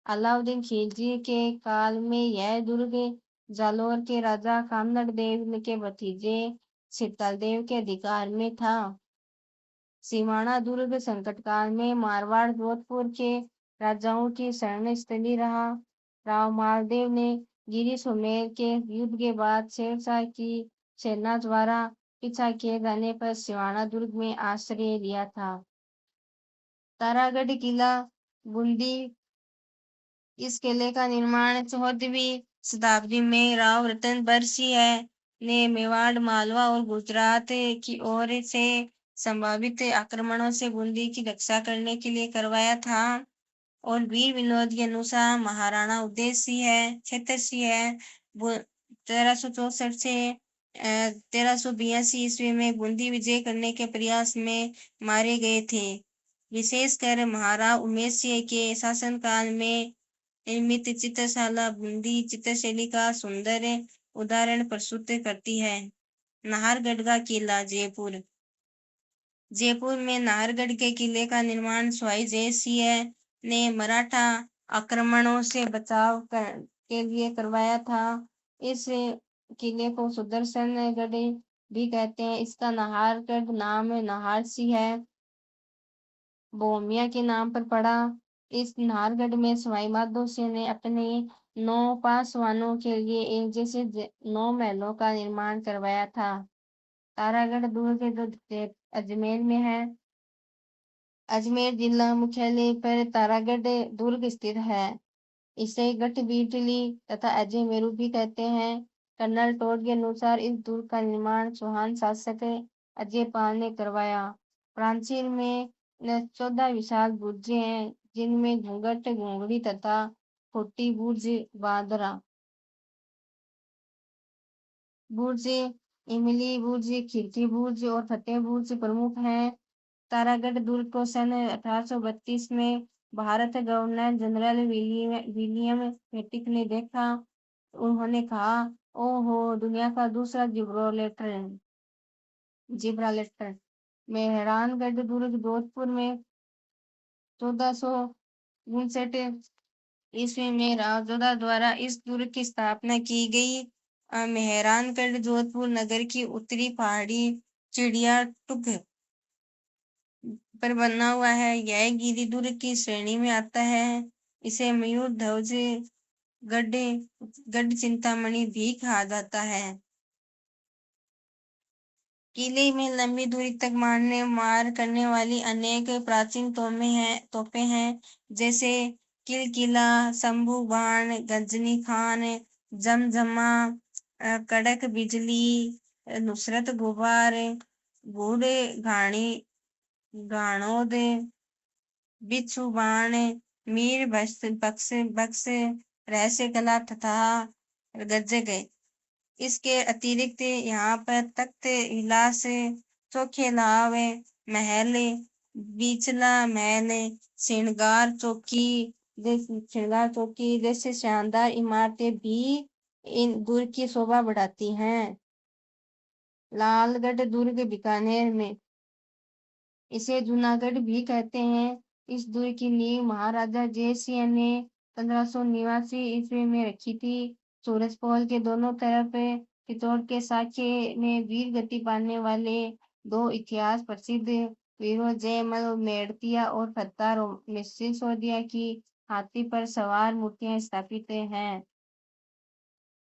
अलाउद्दीन खिलजी के काल में यह दुर्ग जालौर के राजा कामनड़ देव के भतीजे शीतल देव के अधिकार में था। सिवाना दुर्ग संकट काल में मारवाड़ जोधपुर के राजाओं की शरण स्थली रहा। राव मालदेव ने गिरी सुमेर के युद्ध के बाद शेरशाह की सेना द्वारा पीछा किए जाने पर सिवाना दुर्ग में आश्रय लिया था। तारागढ़ किला बूंदी। इस किले का निर्माण 14वीं शताब्दी में राव रतन बरसिंह ने मेवाड़ मालवा और गुजरात की ओर से संभावित आक्रमणों से बूंदी की रक्षा करने के लिए करवाया था। और वीर विनोद के अनुसार महाराणा उदय सिंह छत्र सिंह 1364 से 1382 ईस्वी में बूंदी विजय करने के प्रयास में मारे गए थे। विशेषकर महाराज उमेश सिंह के शासनकाल में निर्मित चित्रशाला बूंदी चित्रशैली का सुंदर उदाहरण प्रस्तुत करती है। नाहरगढ़ का किला जयपुर। जयपुर में नाहरगढ़ के किले का निर्माण स्वाई जय सिंह ने मराठा आक्रमणों से बचाव के लिए करवाया था। इस किले को सुदर्शनगढ़ भी कहते हैं। इसका नाहरगढ़ नाम नाहर सिंह बोमिया के नाम पर पड़ा। इस नाहरगढ़ में सवाई माधो सिंह ने अपने 9 पासवानों के लिए एक जैसे 9 महलों का निर्माण करवाया था। तारागढ़ दुर्ग जो अजमेर में है। अजमेर जिला मुख्यालय पर तारागढ़ दुर्ग स्थित है। इसे गढ़बीटली तथा अजय मेरू भी कहते हैं। कर्नल टोड के अनुसार इस दुर्ग का निर्माण चौहान शासक अजय पाल ने करवाया। प्राचीर में 14 विशाल बुर्जें हैं जिनमें घूंघट घूंघड़ी तथा खोटी बुर्ज बांदरा बुर्ज इमली बुर्ज खिड़की बुर्ज और फतेह बुर्ज प्रमुख हैं। तारागढ़ दुर्ग को सन 1832 में भारत गवर्नर जनरल विलियम पेटिक ने देखा। उन्होंने कहा, ओहो, दुनिया का दूसरा जिब्राल्टर। मेहरानगढ़ दुर्ग जोधपुर में 1459 ईस्वी में राव जोधा द्वारा इस दुर्ग की स्थापना की गई। मेहरानगढ़ जोधपुर नगर की उत्तरी पहाड़ी चिड़िया टुग पर बना हुआ है। यह गिरी दुर्ग की श्रेणी में आता है। इसे मयूर ध्वज गढ़ चिंतामणि भी कहा जाता है। قلعے میں لمبی دوری تک مار کرنے والی انیک پراچین توپیں ہیں، جیسے قلقلہ، شمبھو بان، غزنی خان، جمجمہ، کڑک بجلی، نصرت غبار، گوڑے گھانود، بچھو بان، میر بخش، رہسیہ کلا تھا گرجے گئے۔ اس کے اترکت یہاں پر تخت ولاس، چوکھے لاؤ محل، بیچلا محل، شرنگار چوکی جیسے شاندار عمارتیں بھی ان درگ کی شوبھا بڑھاتی ہیں۔ لال گڑھ درگ بیکانیر میں، اسے جوناگڑھ بھی کہتے ہیں۔ اس درگ کی نیو مہاراجا جے سنگھ نے 1589 میں رکھی تھی۔ سورج پول کے دونوں طرف چتوڑ کے ساکھے میں ویر گتی پانے والے دو اتہاس پرسدھ ویروں جے مل میڑتیا اور فتح سودھیا کی ہاتھی پر سوار مورتیاں استھاپت ہیں۔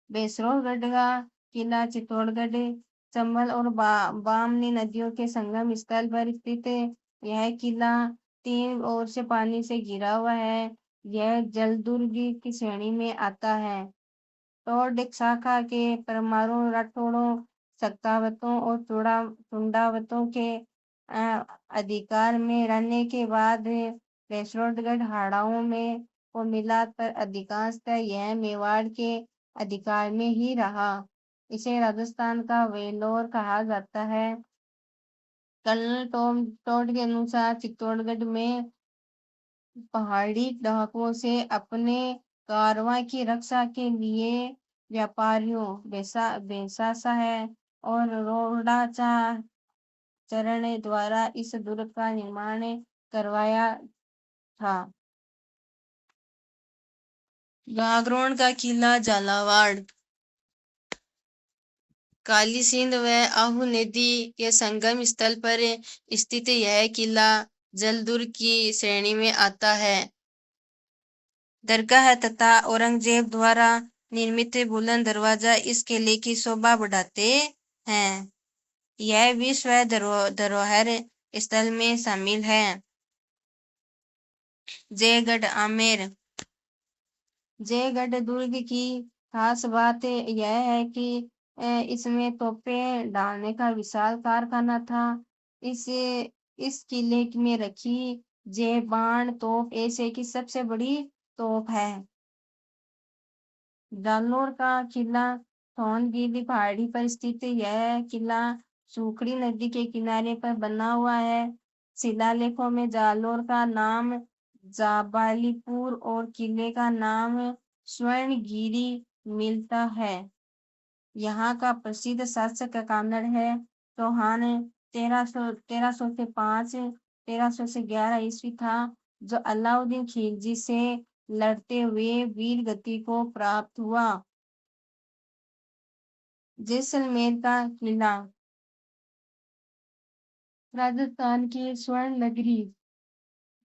بیسور گڑھ کا قلعہ چتوڑ گڑھ، چمبل اور بامنی ندیوں کے سنگم استھل پر استھت یہ قلعہ 3 اور سے پانی سے گھرا ہوا ہے۔ یہ جل درگ کی شریणी میں آتا ہے۔ ٹوڈ شاخا کے پرماروں، راٹھوڑوں، سکھاوتوں اور چنڈاوتوں کے ادھیکار میں رہنے کے بعد بیسور گڑھ ہاڑوں کو ملا کر ادھکانشتः یہ میواڑ کے ادھیکار میں ہی رہا۔ اسے راجستھان کا ویلور کہا جاتا ہے۔ کرنل ٹوڈ کے انوسار چتوڑ گڑھ میں پہاڑی ڈاکوؤں سے اپنے کارواں کی رکشا کے لیے ویاپاریوں بھیساشاہ اور روڈاچارن دوارا اس درگ کا نرمان کروایا تھا۔ گاگرون کا قلعہ جھالاواڑ، کالی سندھ و آہو ندی کے سنگم استھل پر استھت یہ قلعہ جل درگ کی شریणी میں آتا ہے۔ درگاہ تتھا اورنگزیب دوارا نرمت بلند دروازے اس قلعے کی شوبھا بڑھاتے ہیں۔ یہ وشو دھروہر استھل میں شامل ہے۔ جے گڑھ آمیر، جے گڑھ درگ کی خاص بات یہ ہے کہ اس میں توپیں ڈالنے کا وشال کارخانہ تھا۔ اس قلعے میں رکھی جے بان توپ ایشیا کی سب سے بڑی توپ ہے۔ جالور کا قلعہ تھون گیری پہاڑی پر استھت یہ قلعہ سوکھڑی ندی کے کنارے پر بنا ہوا ہے۔ شیلا لیکھوں میں جالور کا نام جابالی پور اور قلعے کا نام سورن گیری ملتا ہے۔ یہاں کا پرسدھ شاسک کانڑ ہے چوہان۔ 1305 سے 11 تھا، جو علاؤدین خلجی سے لڑتے ہوئے ویر گتی کو پراپت ہوا۔ جیسلمیر کا قلعہ، راجستھان کی سورن نگری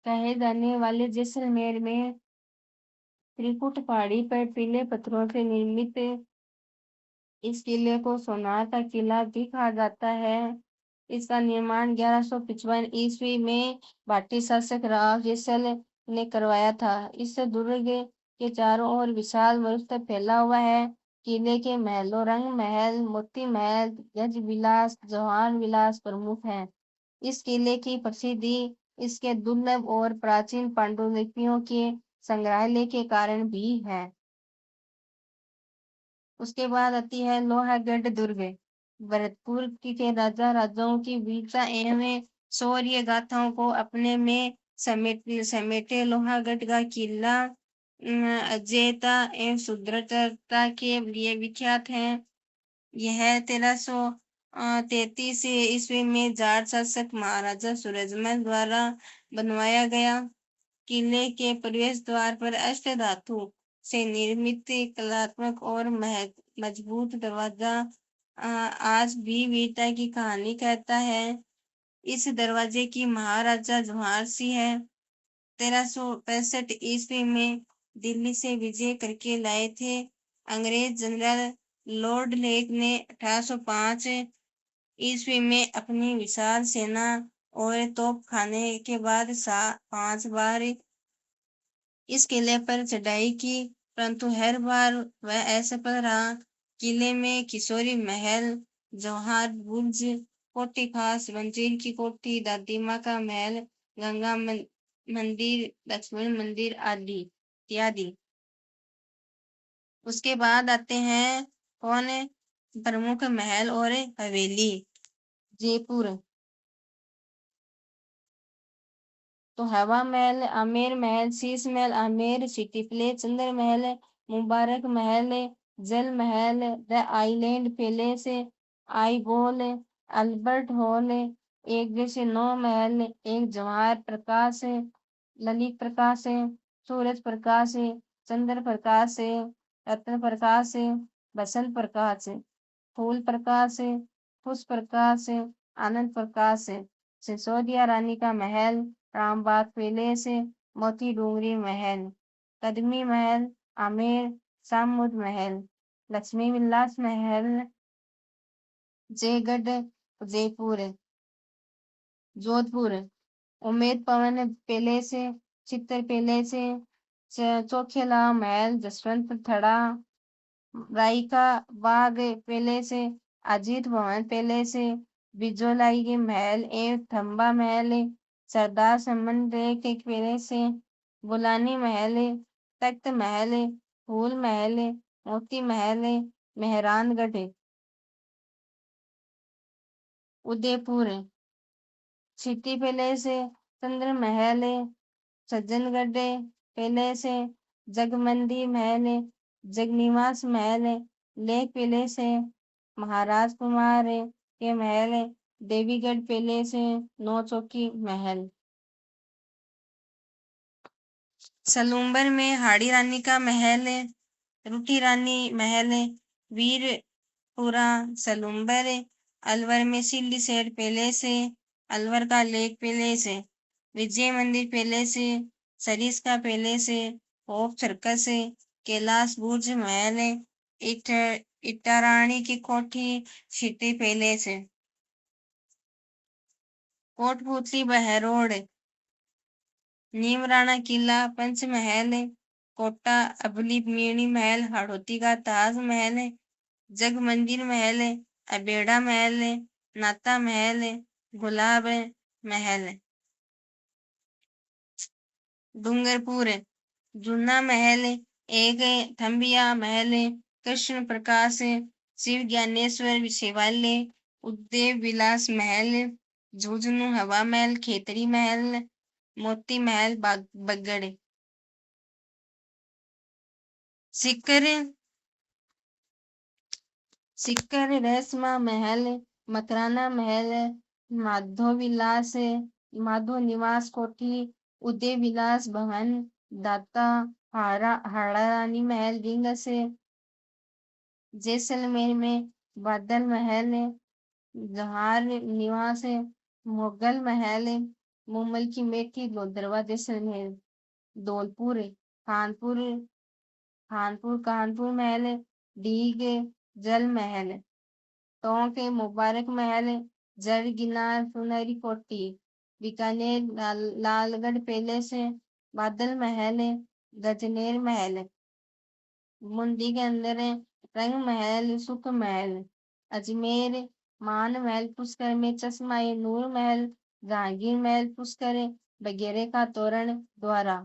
کہے جانے والے جیسلمیر میں تریکوٹ پہاڑی پر پیلے پتھروں سے نرمت اس قلعے کو سونار کا قلعہ بھی کہا جاتا ہے۔ اس کا نرمان 1155 میں بھاٹی شاسک راؤ جیسل نے کروایا تھا۔ اس درگ کے چاروں اور وشال مرستر پھیلا ہوا ہے۔ قلعے کے محلوں رنگ محل، موتی محل، گج ولاس، جواہر ولاس پرمکھ ہیں۔ اس قلعے کی پرسدھی اس کے دلربھ اور پراچین پانڈولپیوں کے سنگرہالیہ کے کارن بھی ہے۔ اس کے بعد آتی ہے لوہا گڑھ درگ۔ بھرتپور کے راجاؤں کی ویرتا ایوں شوریہ گاتھاؤں کو اپنے میں سمیٹے لوہا گڑھ کا قلعہ اجییتا ایوں سدھرتا کے لیے وکھیات ہے۔ یہ 1333 میں جاٹ شاسک مہاراجا سورجمل دوارا بنوایا گیا۔ قلعے کے پرویش دوار پر اشٹ دھاتو سے نرمت کلاتمک اور مضبوط دروازہ آج بھی ویرتا کی کہانی کہتا ہے۔ اس دروازے کی مہاراجا جواہر سنگھ 1365 میں دلی سے وجے کرکے لائے تھے۔ انگریز جنرل لارڈ لیک نے 1805 عیسوی میں اپنی وشال سینا اور توپ خانے کے بعد 5 بار اس قلعے پر چڑھائی کی، پرنتو ہر بار وہ اسفل رہا۔ قلعے میں کشوری محل، جوہر برج، کوٹھی خاص، وزیر کی کوٹھی، دادی ماں کا محل، گنگا مندر، لکشمن مندر آدی اتیادی۔ اس کے بعد آتے ہیں کون پرمکھ محل اور حویلی۔ جے پور تو ہوا محل، آمیر محل، شیش محل، آمیر سٹی پیلس، چندر محل، مبارک محل، جل محل، دی آئی لینڈ پیلس، آئی بول، البرٹ ہال، 1-9 محل، ایک جواہر پرکاش، للت پرکاش، سورج پرکاش، چندر پرکاش، رتن پرکاش، بسنت پرکاش، پھول پرکاش، پشپ پرکاش، آنند پرکاش، سسودیا رانی کا محل، رام باغ پیلس، موتی ڈونگری محل، قدمی محل، آمیر سامود محل، لکشمی ولاس محل، جے گڑھ جے پور، جودھ پور، امید پون پیلس، چتر پیلس، چوکھیلا محل، جسونت تھڑا، رائی کا باغ پیلس، اجیت بھون پیلس، بجولائی محل، تھمبا محل، سردار سمن کے پیلس، بولانی محل، تخت محل، پھول محل، موتی محل، مہران گڑھ، ادے پور، سٹی پیلس، چندر محل، سجن گڑھ پیلس، جگمندی محل، جگ نواس محل، لیک پیلس، مہاراج کمار کے محل، دیوی گڑھ پیلس، نو چوکی محل۔ سلومبر میں ہاڑی رانی کا محل، روٹی رانی محل، ویر پورہ سلومبر، الور میں سلی سیٹ پیلس، الور کا لیک پیلس، وجے مندر پیلس، سریس کا پیلس، ہوپ سرکس، کیلاش برج محل، اٹارانی کی کوٹھی، سٹی پیلس، کوٹ پوتلی بہروڈ، نیم رانا قلعہ، پنچ محل، کوٹا ابلی میڑی محل، ہاڑوتی کا تاج محل، جگ مندر محل، ابیڑا محل، ناتا محل، گلاب محل۔ ڈونگر پور، جونا محل، ایک تھمبیا محل، کرشن پرکاش، شیو گیانیشور شیوالیہ، ادے ولاس محل، جھنجھنو ہوا محل، کھیتری محل، موتی محل، بگڑ۔ سکر ریشما محل، مکرانا محل، مادھو ولاس، مادھو نواس کوٹھی، ادے ولاس بھون، داتا ہاڑا رانی محل، رنگس، جیسلمیر میں بادل محل، جوہار نواس، مغل محل، مومل کی میٹھی، لودروا جیسلمیر۔ دھولپور، کانپور محل، ڈیگ جل محل، ٹونک مبارک محل، جڑ گنار سنہری کوٹھی، بیکانیر لال گڑھ پیلس، بادل محل، گجنیر محل، منڈی کے اندر رنگ محل، سکھ محل، اجمیر مان محل، پشکر میں چشمہ نور محل، جہانگیر محل، پشکر وغیرہ کا توڑن دوارا۔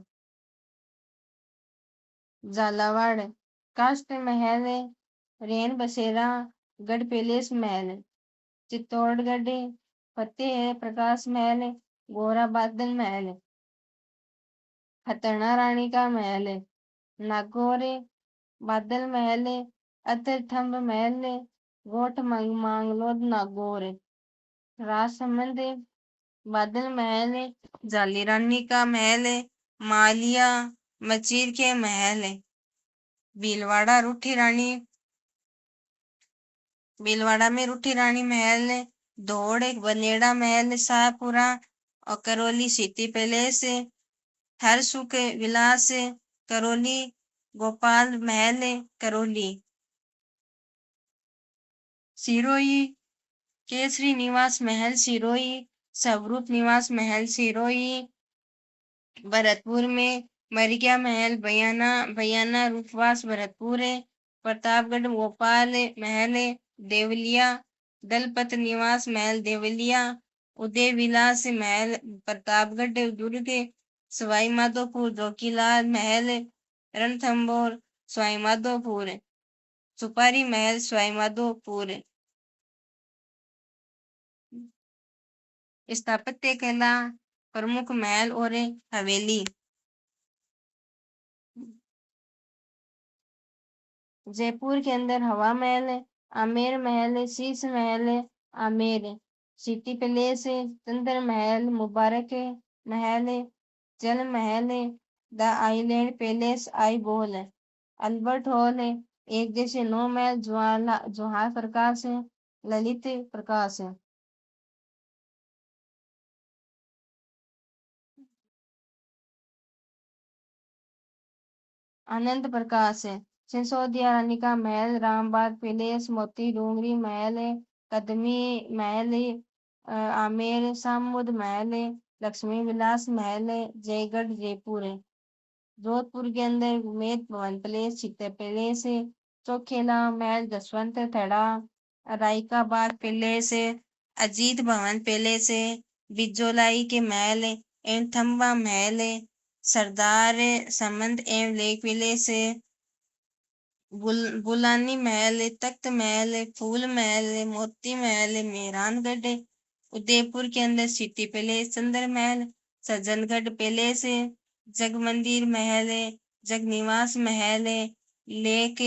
جالاواڑ، کاشت محل، رین بسیرا گڑھ پیلس محل، چتوڑ گڑھ، فتح پرکاش محل، گورا بادل محل، خترنا رانی کا محل، ناگور بادل محل، اتر تھمب محل، گوٹ مانگلود ناگور، راج سمند بادل محل، جالی رانی کا محل، مالیا مچیر کے محل، بھیلواڑہ میں روٹھی رانی محل، دوڑ بنیڑا محل، شاہ پورہ اور کرولی سٹی پیلس، ہر سکھ ولاس کرولی، گوپال محل کرولی۔ سیروئی केसरी निवास महल सिरोही, स्वरूप निवास महल सिरोही। भरतपुर में मरिया महल बयाना रूपवास भरतपुर है। प्रतापगढ़ भोपाल महल देवलिया, दलपत निवास महल देवलिया, उदय विलास महल प्रतापगढ़ दुर्ग, सवाई माधोपुर जोकीलाल महल रणथंभौर सवाई माधोपुर, सुपारी महल सवाई माधोपुर। स्थापत्य कला प्रमुख महल और हवेली। जयपुर के अंदर हवा महल, आमेर महल, शीश महल, आमेर, सिटी पैलेस, चंद्र महल, मुबारक महल, जल महल, the island palace, eye ball, Albert hall, एक जैसे 9 महल, जवाहर प्रकाश, ललित प्रकाश। आनंद प्रकाश, सिसोदिया रानी का महल, रामबाग पैलेस, मोती डूंगरी महल, कदमी महल, आमेर सामुद महल, लक्ष्मी विलास महल, जयगढ़ जयपुर है। जोधपुर के अंदर उमेद भवन पैलेस, चित्त पैलेस, चौखेला महल, जसवंत थड़ा, रायका बाग पैलेस, अजीत भवन पैलेस, बिजोलाई के महल एवं थम्बा महल, सरदार समंद एवं लेक पैलेस, बुलानी महल, तख्त महल, फूल महल, मोती महल, मेहरानगढ़। उदयपुर के अंदर सिटी पैलेस, चंद्र महल, सज्जनगढ़ पैलेस, जग मंदिर महल, जग निवास महल, लेक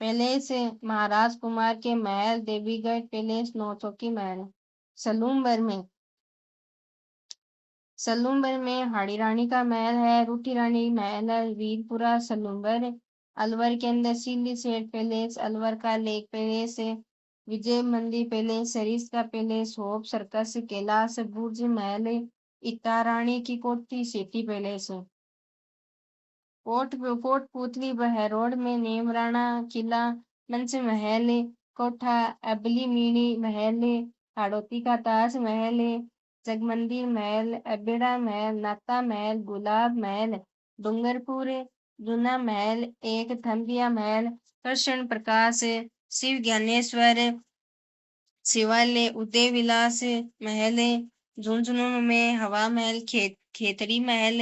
पैलेस, महाराज कुमार के महल, देवीगढ़ पैलेस, नौचौकी महल। सलूम्बर में हाड़ी रानी का महल है, रूठी रानी महल है, वीरपुरा सलूम्बर। अलवर के अंदर सिल्ली सेठ पैलेस, अलवर का लेक पैलेस, विजय मंदिर पैलेस, सरिस का पैलेस, होप सर्कस, कैलाश बुर्ज महल, इता रानी की कोठी, सिटी पैलेस। कोटपुतली बहरोड में नेमराणा किला, मंच महल, कोठा अबली मीणी महल, हाड़ौती का ताज महल, जगमंदिर महल, अबेड़ा महल, नाता महल, गुलाब महल, डूंगरपुर जूना महल, एक थम्बिया महल, कृष्ण प्रकाश, शिव ज्ञानेश्वर शिवालय, उदय विलास महल, झुंझुनू में हवा महल, खेतरी महल,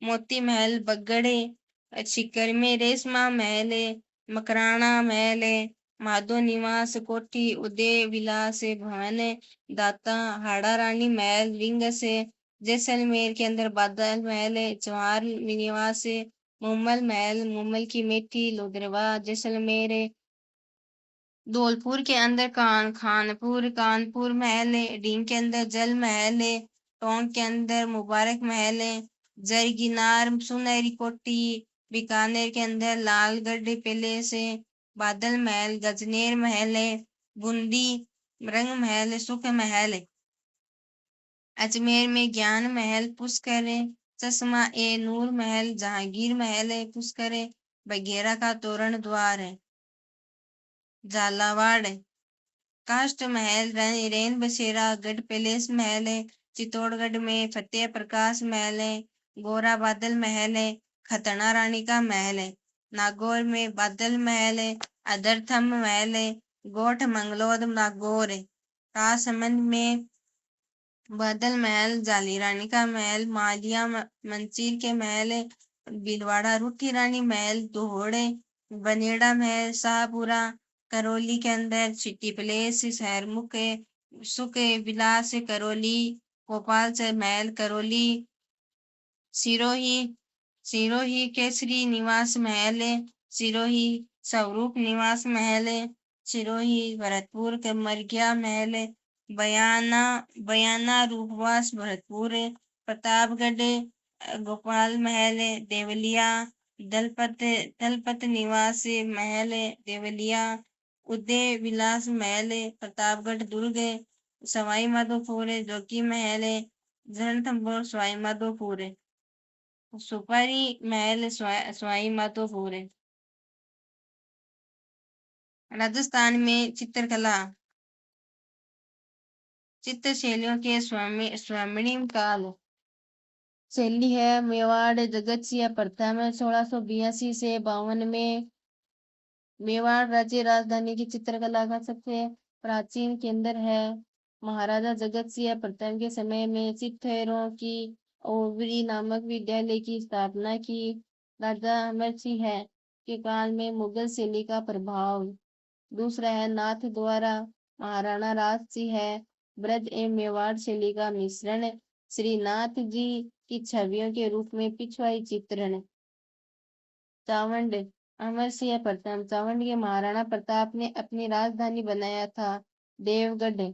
मोती महल, बगड़े, सीकर में रेशमा महल, मकराना महल, माधो निवास कोठी, उदय विलास भवन, दाता, हाड़ा रानी महल, रिंग से, जैसलमेर के अंदर बादल महल, जवाहर निवास, मुम्मल महल, मुम्मल की मेठी, लोदरवा, जैसलमेर। धौलपुर के अंदर कानपुर महल है, डींग के अंदर जल महल है, टोंक के अंदर मुबारक महल है, जरगिनार सुनहरी कोठी, बीकानेर के अंदर लालगढ़ पैलेस है, बादल महल, गजनेर महल है, बूंदी रंग महल, सुख महल है, अजमेर में ज्ञान महल, पुष्कर है, चश्मा ए नूर महल, जहांगीर महल है, पुष्कर है, बघेरा का तोरण द्वार है, झालावाड़, कास्ट महल, रेन बसेरा गढ़ पैलेस महल है, चित्तौड़गढ़ में फतेह प्रकाश महल है, गोरा बादल महल है, खतना रानी का महल है, नागौर में बादल महल है, अदरथम महल है, गोठ मंगलोद नागौर है, राजसमंद में बादल महल, जाली रानी का महल, मालिया मंचील के महल, भीलवाड़ा रूठी रानी महल, दोहड़े बनेड़ा महल, शाहपुरा करौली के अंदर सिटी पैलेस, शहरमुख सुख विलास करौली, गोपाल महल करौली, सिरोही केसरी निवास महल, सिरोही स्वरूप निवास महल, सिरोही भरतपुर के मरगिया महल, बयाना रूपवास भरतपुर, प्रतापगढ़ गोपाल महल, देवलिया, दलपत निवास महल, देवलिया, उदय विलास महल, प्रतापगढ़ दुर्ग, सवाई माधोपुर है, जोगी महल है, रणथंभौर सवाई माधोपुर है, सुपारी महल सवाई माधोपुर है। राजस्थान में चित्रकला चित्र शैलियों के स्वर्णिम काल शैली है मेवाड़ जगत सिंह प्रथम 1682 से 52 में। मेवाड़ राज्य राजधानी की चित्रकला का सबसे प्राचीन केंद्र है। महाराजा जगत सिंह प्रथम के समय में चित्थौरों की ओवरी नामक विद्यालय की स्थापना की। राजा अमर सिंह है के काल में मुगल शैली का प्रभाव। दूसरा है नाथ द्वारा महाराणा राज सिंह है ब्रज एवं मेवाड़ शैली का मिश्रण। श्रीनाथ जी की छवियों के रूप में पिछवाई चित्रण। चावंड अमर सिंह प्रथम चावंड के महाराणा प्रताप ने अपनी राजधानी बनाया था। देवगढ़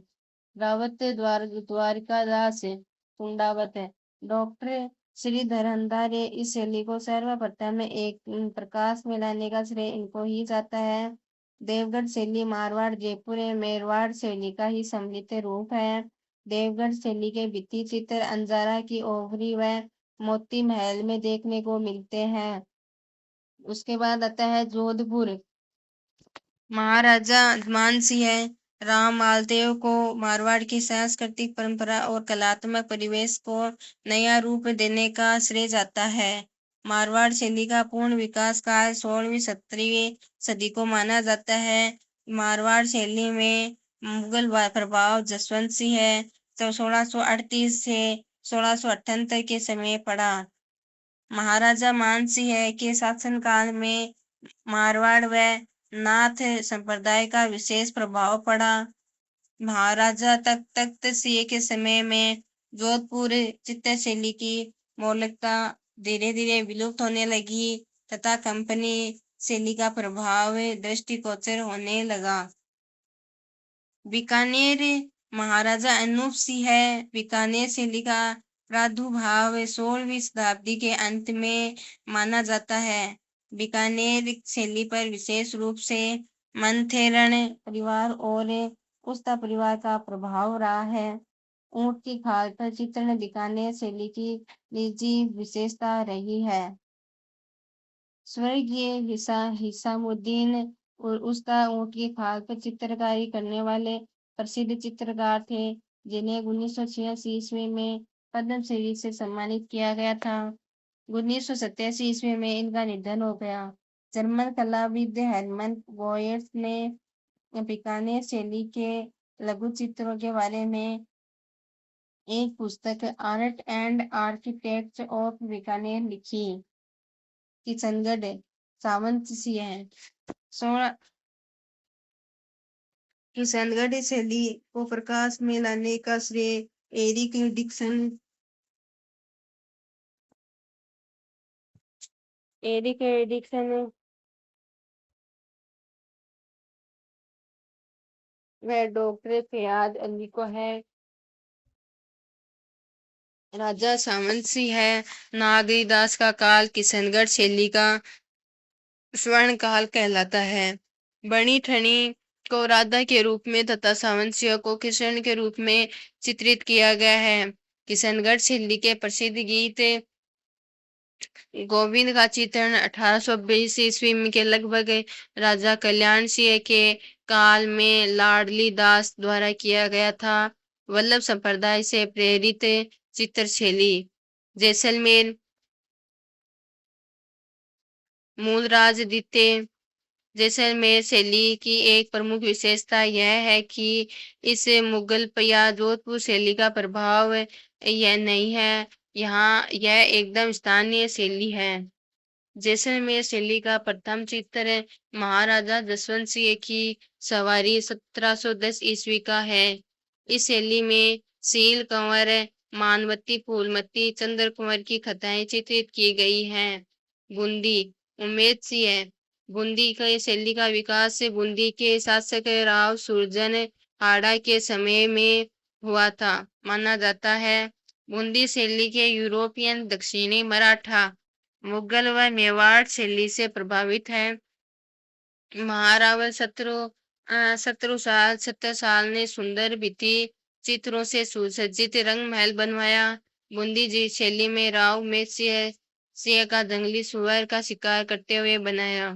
रावत द्वारकादास कुंडावत डॉक्टर श्रीधर अंधारे इस शैली को सर्वप्रथम एक प्रकाश में लाने का श्रेय इनको ही जाता है। देवगढ़ शैली मारवाड़ जयपुर मेरवाड़ शैली का ही सम्मिलित रूप है। देवगढ़ शैली के भित्ति चित्र अंजारा की ओवरी व मोती महल में देखने को मिलते हैं। उसके बाद आता है जोधपुर। महाराजा मानसिंह राम मालदेव को मारवाड़ की सांस्कृतिक परंपरा और कलात्मक परिवेश को नया रूप देने का श्रेय जाता है। मारवाड़ शैली का पूर्ण विकास काल 16वीं-17वीं सदी को माना जाता है। मारवाड़ शैली में मुगल प्रभाव जसवंत सिंह 1638 से 1678 के समय पड़ा। महाराजा मानसिंह के शासनकाल में मारवाड़ व नाथ संप्रदाय का विशेष प्रभाव पड़ा। महाराजा तख्त सिंह के समय में जोधपुर चित्र शैली की मौलिकता धीरे धीरे विलुप्त होने लगी तथा कंपनी शैली का प्रभाव दृष्टिगोचर होने लगा। बीकानेर महाराजा अनूप सिंह बीकानेर शैली का प्रादुर्भाव 16वीं शताब्दी के अंत में माना जाता है। बीकानेर शैली पर विशेष रूप से मंथेरण परिवार और कुश्ता परिवार का प्रभाव रहा है। ऊंट की खाल पर चित्रण बीकानेर शैली की निजी विशेषता रही है। स्वर्गीय हिसामुद्दीन और उसका ऊंट की खाल पर चित्रकारी करने वाले प्रसिद्ध चित्रकार थे जिन्हें 1986 ईस्वी में पद्मश्री से सम्मानित किया गया था। 1987 ईस्वी में इनका निधन हो गया। जर्मन कलाविद हेरमन गोयट्स ने बीकानेर शैली के लघु चित्रों के बारे में एक पुस्तक art and architecture of Bikaner लिखी। किशनगढ़ सावंत सिंह किशनगढ़ शैली को प्रकाश में लाने का श्रेय एरिक डिक्सन व डॉक्टर फयाद अली को है। राजा सामंत सिंह नागरीदास का काल किशनगढ़ शैली का स्वर्ण काल कहलाता है। बनी ठनी को राधा के रूप में तथा सावंत सिंह को किशन के रूप में चित्रित किया गया है। किशनगढ़ शैली के प्रसिद्ध गीत गोविंद का चित्रण 1820 ईस्वी के लगभग राजा कल्याण सिंह के काल में लाडली दास द्वारा किया गया था। वल्लभ संप्रदाय से प्रेरित चित्र शैली जैसलमेर मूलराज द्वितीय जैसलमेर शैली की एक प्रमुख विशेषता यह है कि इस मुगल या जोधपुर शैली का प्रभाव यह नहीं है। यहाँ यह एकदम स्थानीय शैली है। जैसलमेर शैली का प्रथम चित्र महाराजा जसवंत सिंह की सवारी 1710 ईस्वी का है। इस शैली में सील कंवर मानवती फूलमती चंद्र कुंवर की कथाएं चित्रित की गई हैं। बूंदी उमेद सिंह बूंदी की शैली का विकास बूंदी के शासक राव सुरजन हाड़ा के समय में हुआ था माना जाता है। बूंदी शैली के यूरोपियन दक्षिणी मराठा मुगल व मेवाड़ शैली से प्रभावित है। महारावल 17 साल ने सुंदर भित्ति चित्रों से सुसज्जित रंग महल बनवाया। बूंदी जी शैली में राव में सिंह का जंगली सुअर का शिकार करते हुए बनाया।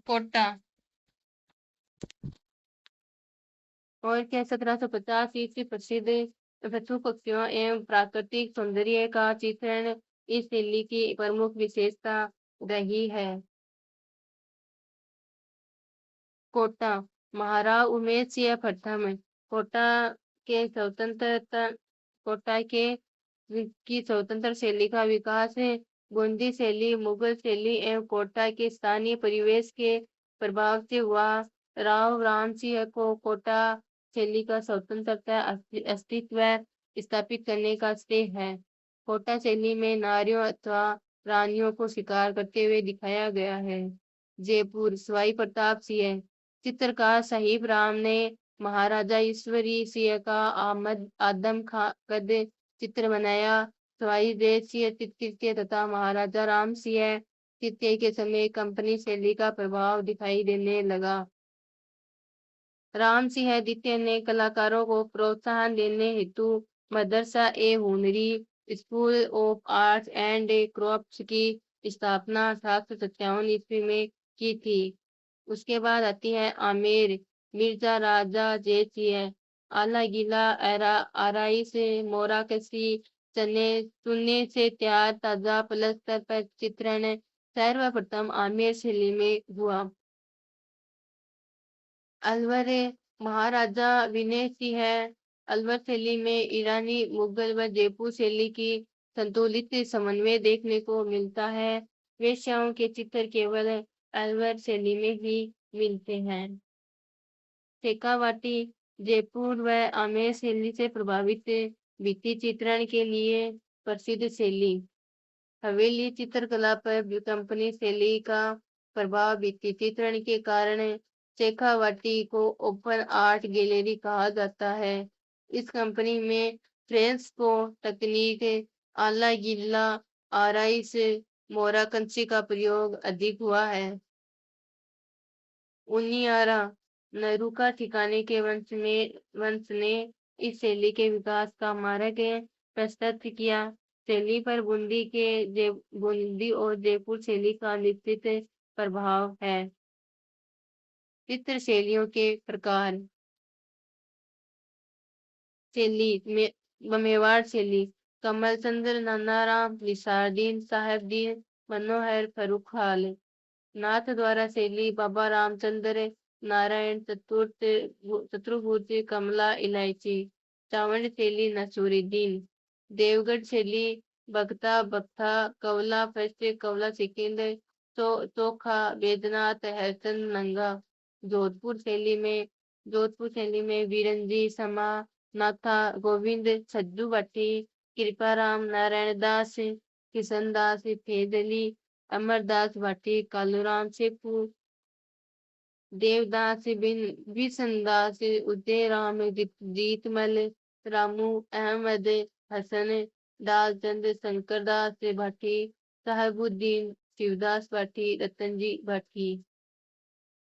कोटा और क्या 1750 ईस्वी प्रसिद्ध पशु पक्षियों एवं प्राकृतिक सौंदर्य का चित्रण इस शैली की प्रमुख विशेषता रही है। कोटा महाराव उमेश सिंह प्रथम कोटा के स्वतंत्रता कोटा की स्वतंत्र शैली का विकास है। गोंदी शैली मुगल शैली एवं कोटा के स्थानीय परिवेश के प्रभाव से हुआ। राव राम सिंह को कोटा शैली का स्वतंत्रता अस्तित्व स्थापित करने का श्रेय है। कोटा शैली में नारियों अथवा रानियों को शिकार करते हुए दिखाया गया है। जयपुर सवाई प्रताप सिंह चित्रकार साहिब राम ने महाराजा ईश्वरी सिंह का आदम कद चित्र बनाया। सवाई देव सिंह तृतीय तथा महाराजा राम सिंह तृतीय के समय कंपनी शैली का प्रभाव दिखाई देने लगा। राम सिंह द्वितीय ने कलाकारों को प्रोत्साहन देने हेतु Madrasa e Hunari school of arts and crafts की स्थापना 757 ईस्वी में की थी। उसके बाद आती है आमेर मिर्जा राजा जय सिंह आला गीला आराइश मोराकसी चुनने से तैयार ताजा पलस्तर पर चित्रण सर्वप्रथम आमेर शैली में हुआ। अलवर महाराजा विनय सिंह अलवर शैली में ईरानी मुगल व जयपुर शैली की संतुलित समन्वय देखने को मिलता है। वेश्याओं के चित्र केवल अलवर शैली में ही मिलते हैं। शेखावाटी जयपुर व आमेर शैली से प्रभावित भित्ति चित्रण के लिए प्रसिद्ध शैली। हवेली चित्रकला पर कंपनी शैली का प्रभाव भित्ति चित्रण के कारण शेखावाटी को ओपन आर्ट गैलरी कहा जाता है। इस कंपनी में फ्रेस्को तकनीक आला गीला आराइश मोराकंसी का प्रयोग अधिक हुआ है। उनियारा नरूका ठिकाने के वंश ने इस शैली के विकास का मार्ग प्रशस्त किया। शैली पर बूंदी और जयपुर शैली का निश्चित प्रभाव है। चित्र शैलियों के प्रकार। शैली मेवाड़ शैली कमल चंद्र नानाराम निसारदीन साहेबदीन मनोहर फर्रुख खाल। नाथ द्वारा शैली बाबा रामचंद्र नारायण चतुर्भुज कमला इलायची। चावंड शैली नसूरुद्दीन। देवगढ़ शैली बगता बख्ता कवला फस्ट कवला सिकिंद चोखा बैद्यनाथ हरचंद नंगा। जोधपुर शैली में वीरंजी समा नाथा गोविंद सज्जू भट्टी कृपाराम नारायण दास किशन दास फेदली अमरदास भाटी कालूराम सेपू देवदास बिशनदास उदयराम जीतमल रामू अहमद हसन दालचंद शंकरदास भाटी साहबुद्दीन शिवदास भाटी रतनजी भाटी।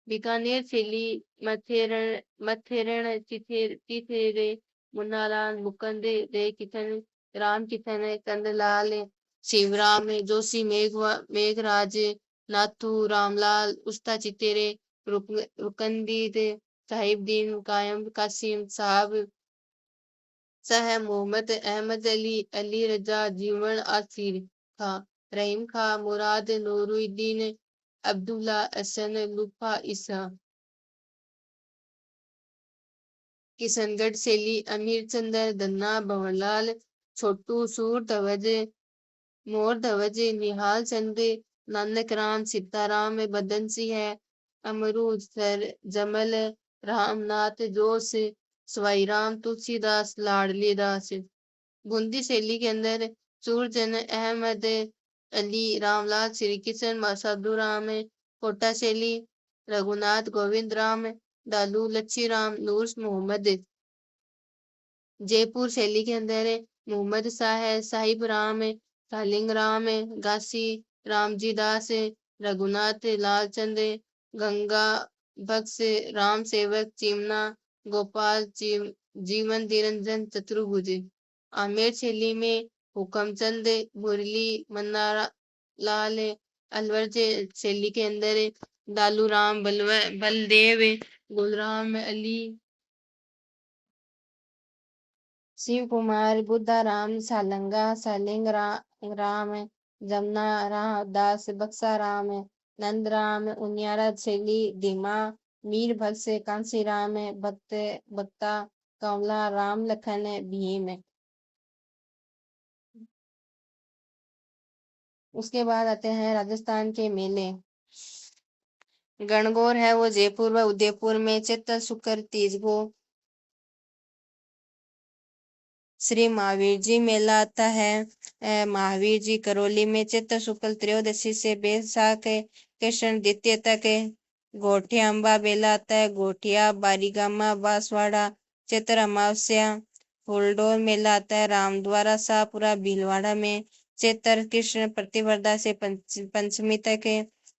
बीकानेर शैली मथेरण चिथेरे मुन्नालाल मुकुंद रे किशन राम किशन कंदलाल शिवराम जोशी मेघराज नाथू रामलाल उस्ता चितेरे रुकनदीद साहिबदीन कायम कासिम साहब शाह मोहम्मद अहमद अली रजा जीवन आसिर खां रहीम खां मुराद नूरुद्दीन अब्दुल्ला हसन लुफा ईसा। किशनगढ़ शैली अमीर चंद्र धन्ना भंवरलाल छोटू सूर धवज मोर धवज निहाल चंद नानक राम सीताराम बदन सिंह अमरूद सर जमल रामनाथ जोश सवाईराम तुलसीदास लाडली दास। बूंदी शैली के अंदर सूरजन अहमद अली रामलाल श्री किशन साधुराम। कोटा शैली रघुनाथ गोविंद राम दालू लच्छी राम नूर मोहम्मद। जयपुर शैली के अंदर मोहम्मद साहिब राम कालिंग राम गासी रामजी दास रघुनाथ लालचंद गंगा भक्त से राम सेवक चिमना गोपाल जीवन निरंजन चतुर्भुज आमेर शैली में हुकमचंद मुरली मन्नारा लाल अलवर शैली के अंदर दालू राम बलदेव गुलराम अली शिव कुमार बुद्धा राम सालंगा सालिंग राम जमुना दास बक्सा राम नंद राम उनियारा शैली धीमा मीर भक्त से कांसी राम भक्ता कमला राम लखन भीम। उसके बाद आते हैं राजस्थान के मेले। गणगौर है वो जयपुर व उदयपुर में चैत्र शुक्र तीज को श्री महावीर जी मेला आता है। महावीर जी करौली में चैत्र शुक्ल त्रयोदशी से बैसाख कृष्ण द्वितीय तक गोठिया अम्बा मेला आता है। गोठिया बारीगामा बांसवाड़ा चैत्र अमावस्या। फूलडोल मेला आता है रामद्वारा शाहपुरा भीलवाड़ा में चैत्र कृष्ण प्रतिपदा से पंचमी तक।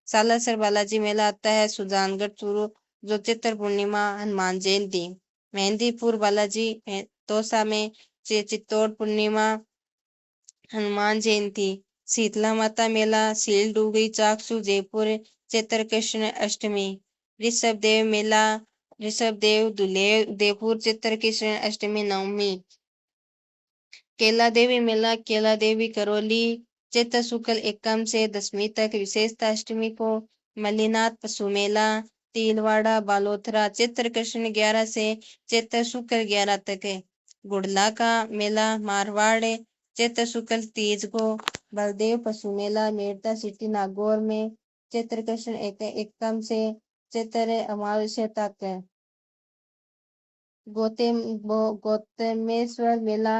सालासर बालाजी मेला आता है सुजानगढ़ चूरू जो चैत्र पूर्णिमा हनुमान जयंती। मेहंदीपुर बालाजी तोसा में चित्तौड़ पूर्णिमा हनुमान जयंती। शीतला माता मेला सील डूगरी चाकसू जयपुर चैत्र कृष्ण अष्टमी। ऋषभ देव मेला ऋषभ देव उदयपुर चैत्र कृष्ण अष्टमी नवमी। केला देवी मेला केला देवी करौली चैत्र शुक्ल एकम से दसवीं तक विशेषता अष्टमी को। मल्लीनाथ पशु मेला तिलवाड़ा बालोथरा चैत्र कृष्ण 11 से चैत्र शुक्ल 11 तक। गुड़ला का मेला मारवाड़ चैत्र शुक्ल तीज को। बलदेव पशु मेला मेड़ता सिटी नागौर में चैत्र कृष्ण एकम से चैत्र अमावस्या तक। गौतमेश्वर मेला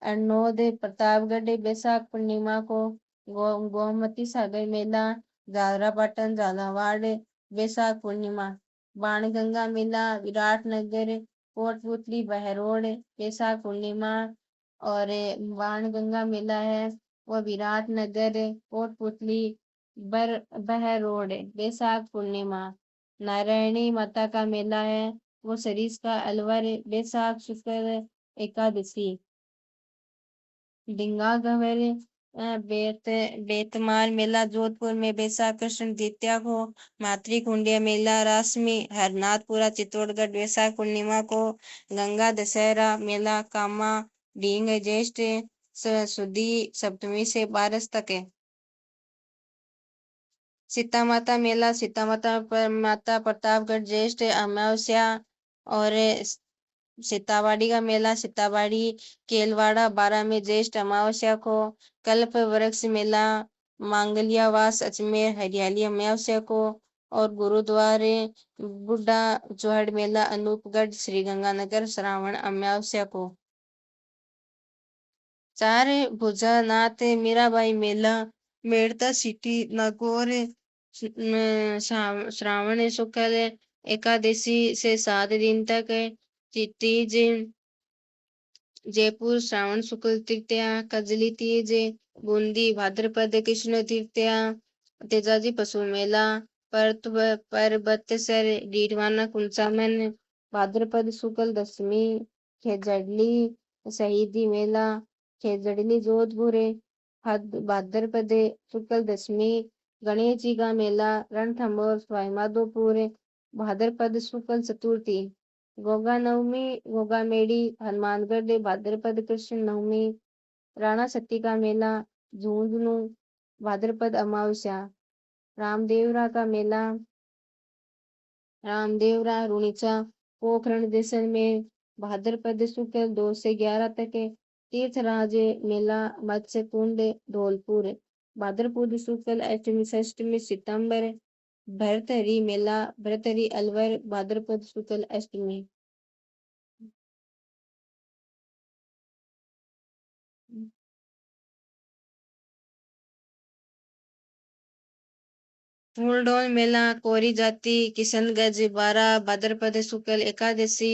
अरनोद प्रतापगढ़ बैसाख पूर्णिमा को। गोमती सागर मेला झालरापाटन झालावाड़ बैसाख पूर्णिमा। बाणगंगा मेला विराटनगर कोटपुतली बहरोड बैसाख पूर्णिमा। और बाणगंगा मेला है वो विराटनगर कोटपुतली बहरोड बैसाख पूर्णिमा। नारायणी माता का मेला है वो सरीस का अलवर बैसाख शुक्ल एकादशी। डिंगा गवर बेतमार मेला जोधपुर में बैसाख कृष्ण द्वितीया को। मातृकुंडिया मेला रासमी हरनाथपुरा चित्तौड़गढ़ बैसाख पूर्णिमा को। गंगा दशहरा मेला कामा डींग ज्येष्ठ सुदी सप्तमी से 12 तक है। सीता माता मेला सीता माता प्रतापगढ़ ज्येष्ठ अमावस्या। और सीतावाड़ी का मेला सीतावाड़ी केलवाड़ा 12 में ज्येष्ठ अमावस्या को। कल्प वृक्ष मेला मांगलियावास अजमेर हरियाली अमावस्या को। और गुरुद्वारे बुढ़ा चौहड़ मेला अनूपगढ़ श्रीगंगानगर श्रावण अमावस्या को। चार भुजानाथ मीराबाई मेला मेड़ता सिटी नागौर श्रावण शुक्ल एकादशी से 7 दिन तक। तीज जयपुर श्रावण शुक्ल तृतीया। कजली तीज बूंदी भाद्रपद कृष्ण तृतीया। तेजाजी पशु मेला परबतसर डीडवाना कुंचामन भाद्रपद शुक्ल दशमी। खेजड़ली शहीदी मेला खेजड़ली जोधपुर भाद्रपद शुक्ल दशमी। गणेश जी का मेला रणथंभौर सवाईमाधोपुर भाद्रपद शुक्ल चतुर्थी। गोगा नवमी गोगा मेड़ी हनुमानगढ़ भाद्रपद कृष्ण नवमी। राणा सती का मेला झुंझुनू भाद्रपद अमावस्या। रामदेवरा का मेला रामदेवरा रुणीचा पोखरण जैसलमेर भाद्रपद शुक्ल 2 से 11 तक। तीर्थराज मेला मत्स्य कुंड धौलपुर भाद्रपद शुक्ल अष्टमी षष्टमी सितंबर। भरतहरि मेला भरतहरि अलवर भाद्रपद शुक्ल अष्टमी। फूलडोल मेला कोरी जाति किशनगंज 12 भाद्रपद शुक्ल एकादशी।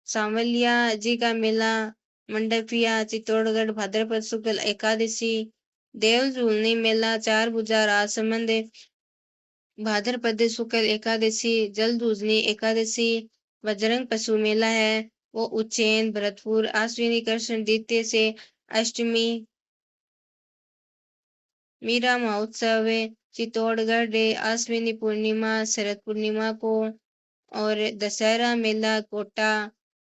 सांवलिया जी का मेला मंडपिया चित्तौड़गढ़ भाद्रपद शुक्ल एकादशी। देव झूलनी मेला 4 भुजा राजसमंद भाद्रपद शुक्ल एकादशी जलदूजनी एकादशी बजरंग पशु मेला है वो उज्जैन भरतपुर आश्विनी कृष्ण द्वितीय से अष्टमी मीरा महोत्सव चित्तौड़गढ़ आश्विनी पूर्णिमा शरद पूर्णिमा को और दशहरा मेला कोटा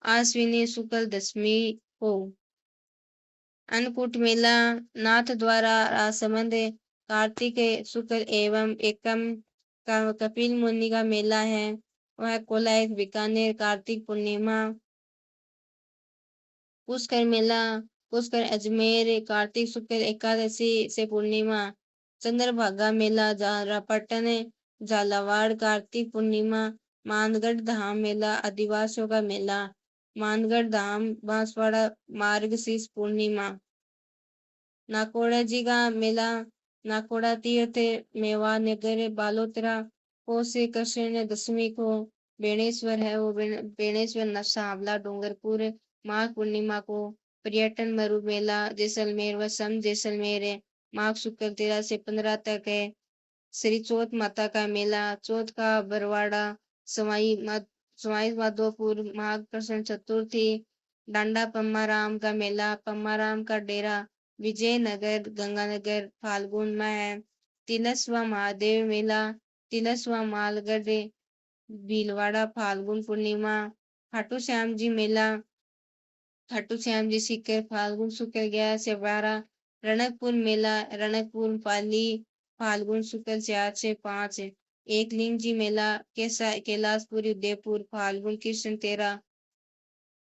आश्विनी शुक्ल दशमी को। अन्नकूट मेला नाथ द्वारा राजसमंद कार्तिक शुक्ल एवं एकम का कपिल मुनि का मेला है वह कोलायत बीकानेर कार्तिक पूर्णिमा। पुष्कर मेला पुष्कर अजमेर कार्तिक शुक्ल एकादशी से पूर्णिमा। चंद्रभागा मेला झालरापाटन झालावाड़ कार्तिक पूर्णिमा। मानगढ़ धाम मेला आदिवासियों का मेला मानगढ़ धाम बांसवाड़ा मार्गशीर्ष पूर्णिमा। नाकोड़ा जी का मेला नाकोड़ा तीर्थ मेवा नगर बालोतरा को श्री कृष्ण दशमी को। बेणेश्वर है वो बेणेश्वर नशावला डूंगरपुर माघ पूर्णिमा को। पर्यटन मरु मेला जैसलमेर व सम जैसलमेर माघ शुक्ल 13 से 15 तक है। श्री चौथ माता का मेला चौथ का बरवाड़ा सवाई माधोपुर माघ कृष्ण चतुर्थी। डांडा पम्माराम का मेला पम्माराम का डेरा विजयनगर गंगानगर फाल्गुन में है। तिलस्वा महादेव मेला तिलस्वा मालगढ़ भीलवाड़ा फाल्गुन पूर्णिमा। खाटू श्याम जी मेला खाटू श्याम जी सीकर फाल्गुन शुक्ल 11 से 12। रणकपुर मेला रणकपुर पाली फाल्गुन शुक्ल 4 से 5। एकलिंग जी मेला कैलाशपुरी उदयपुर फाल्गुन कृष्ण 13।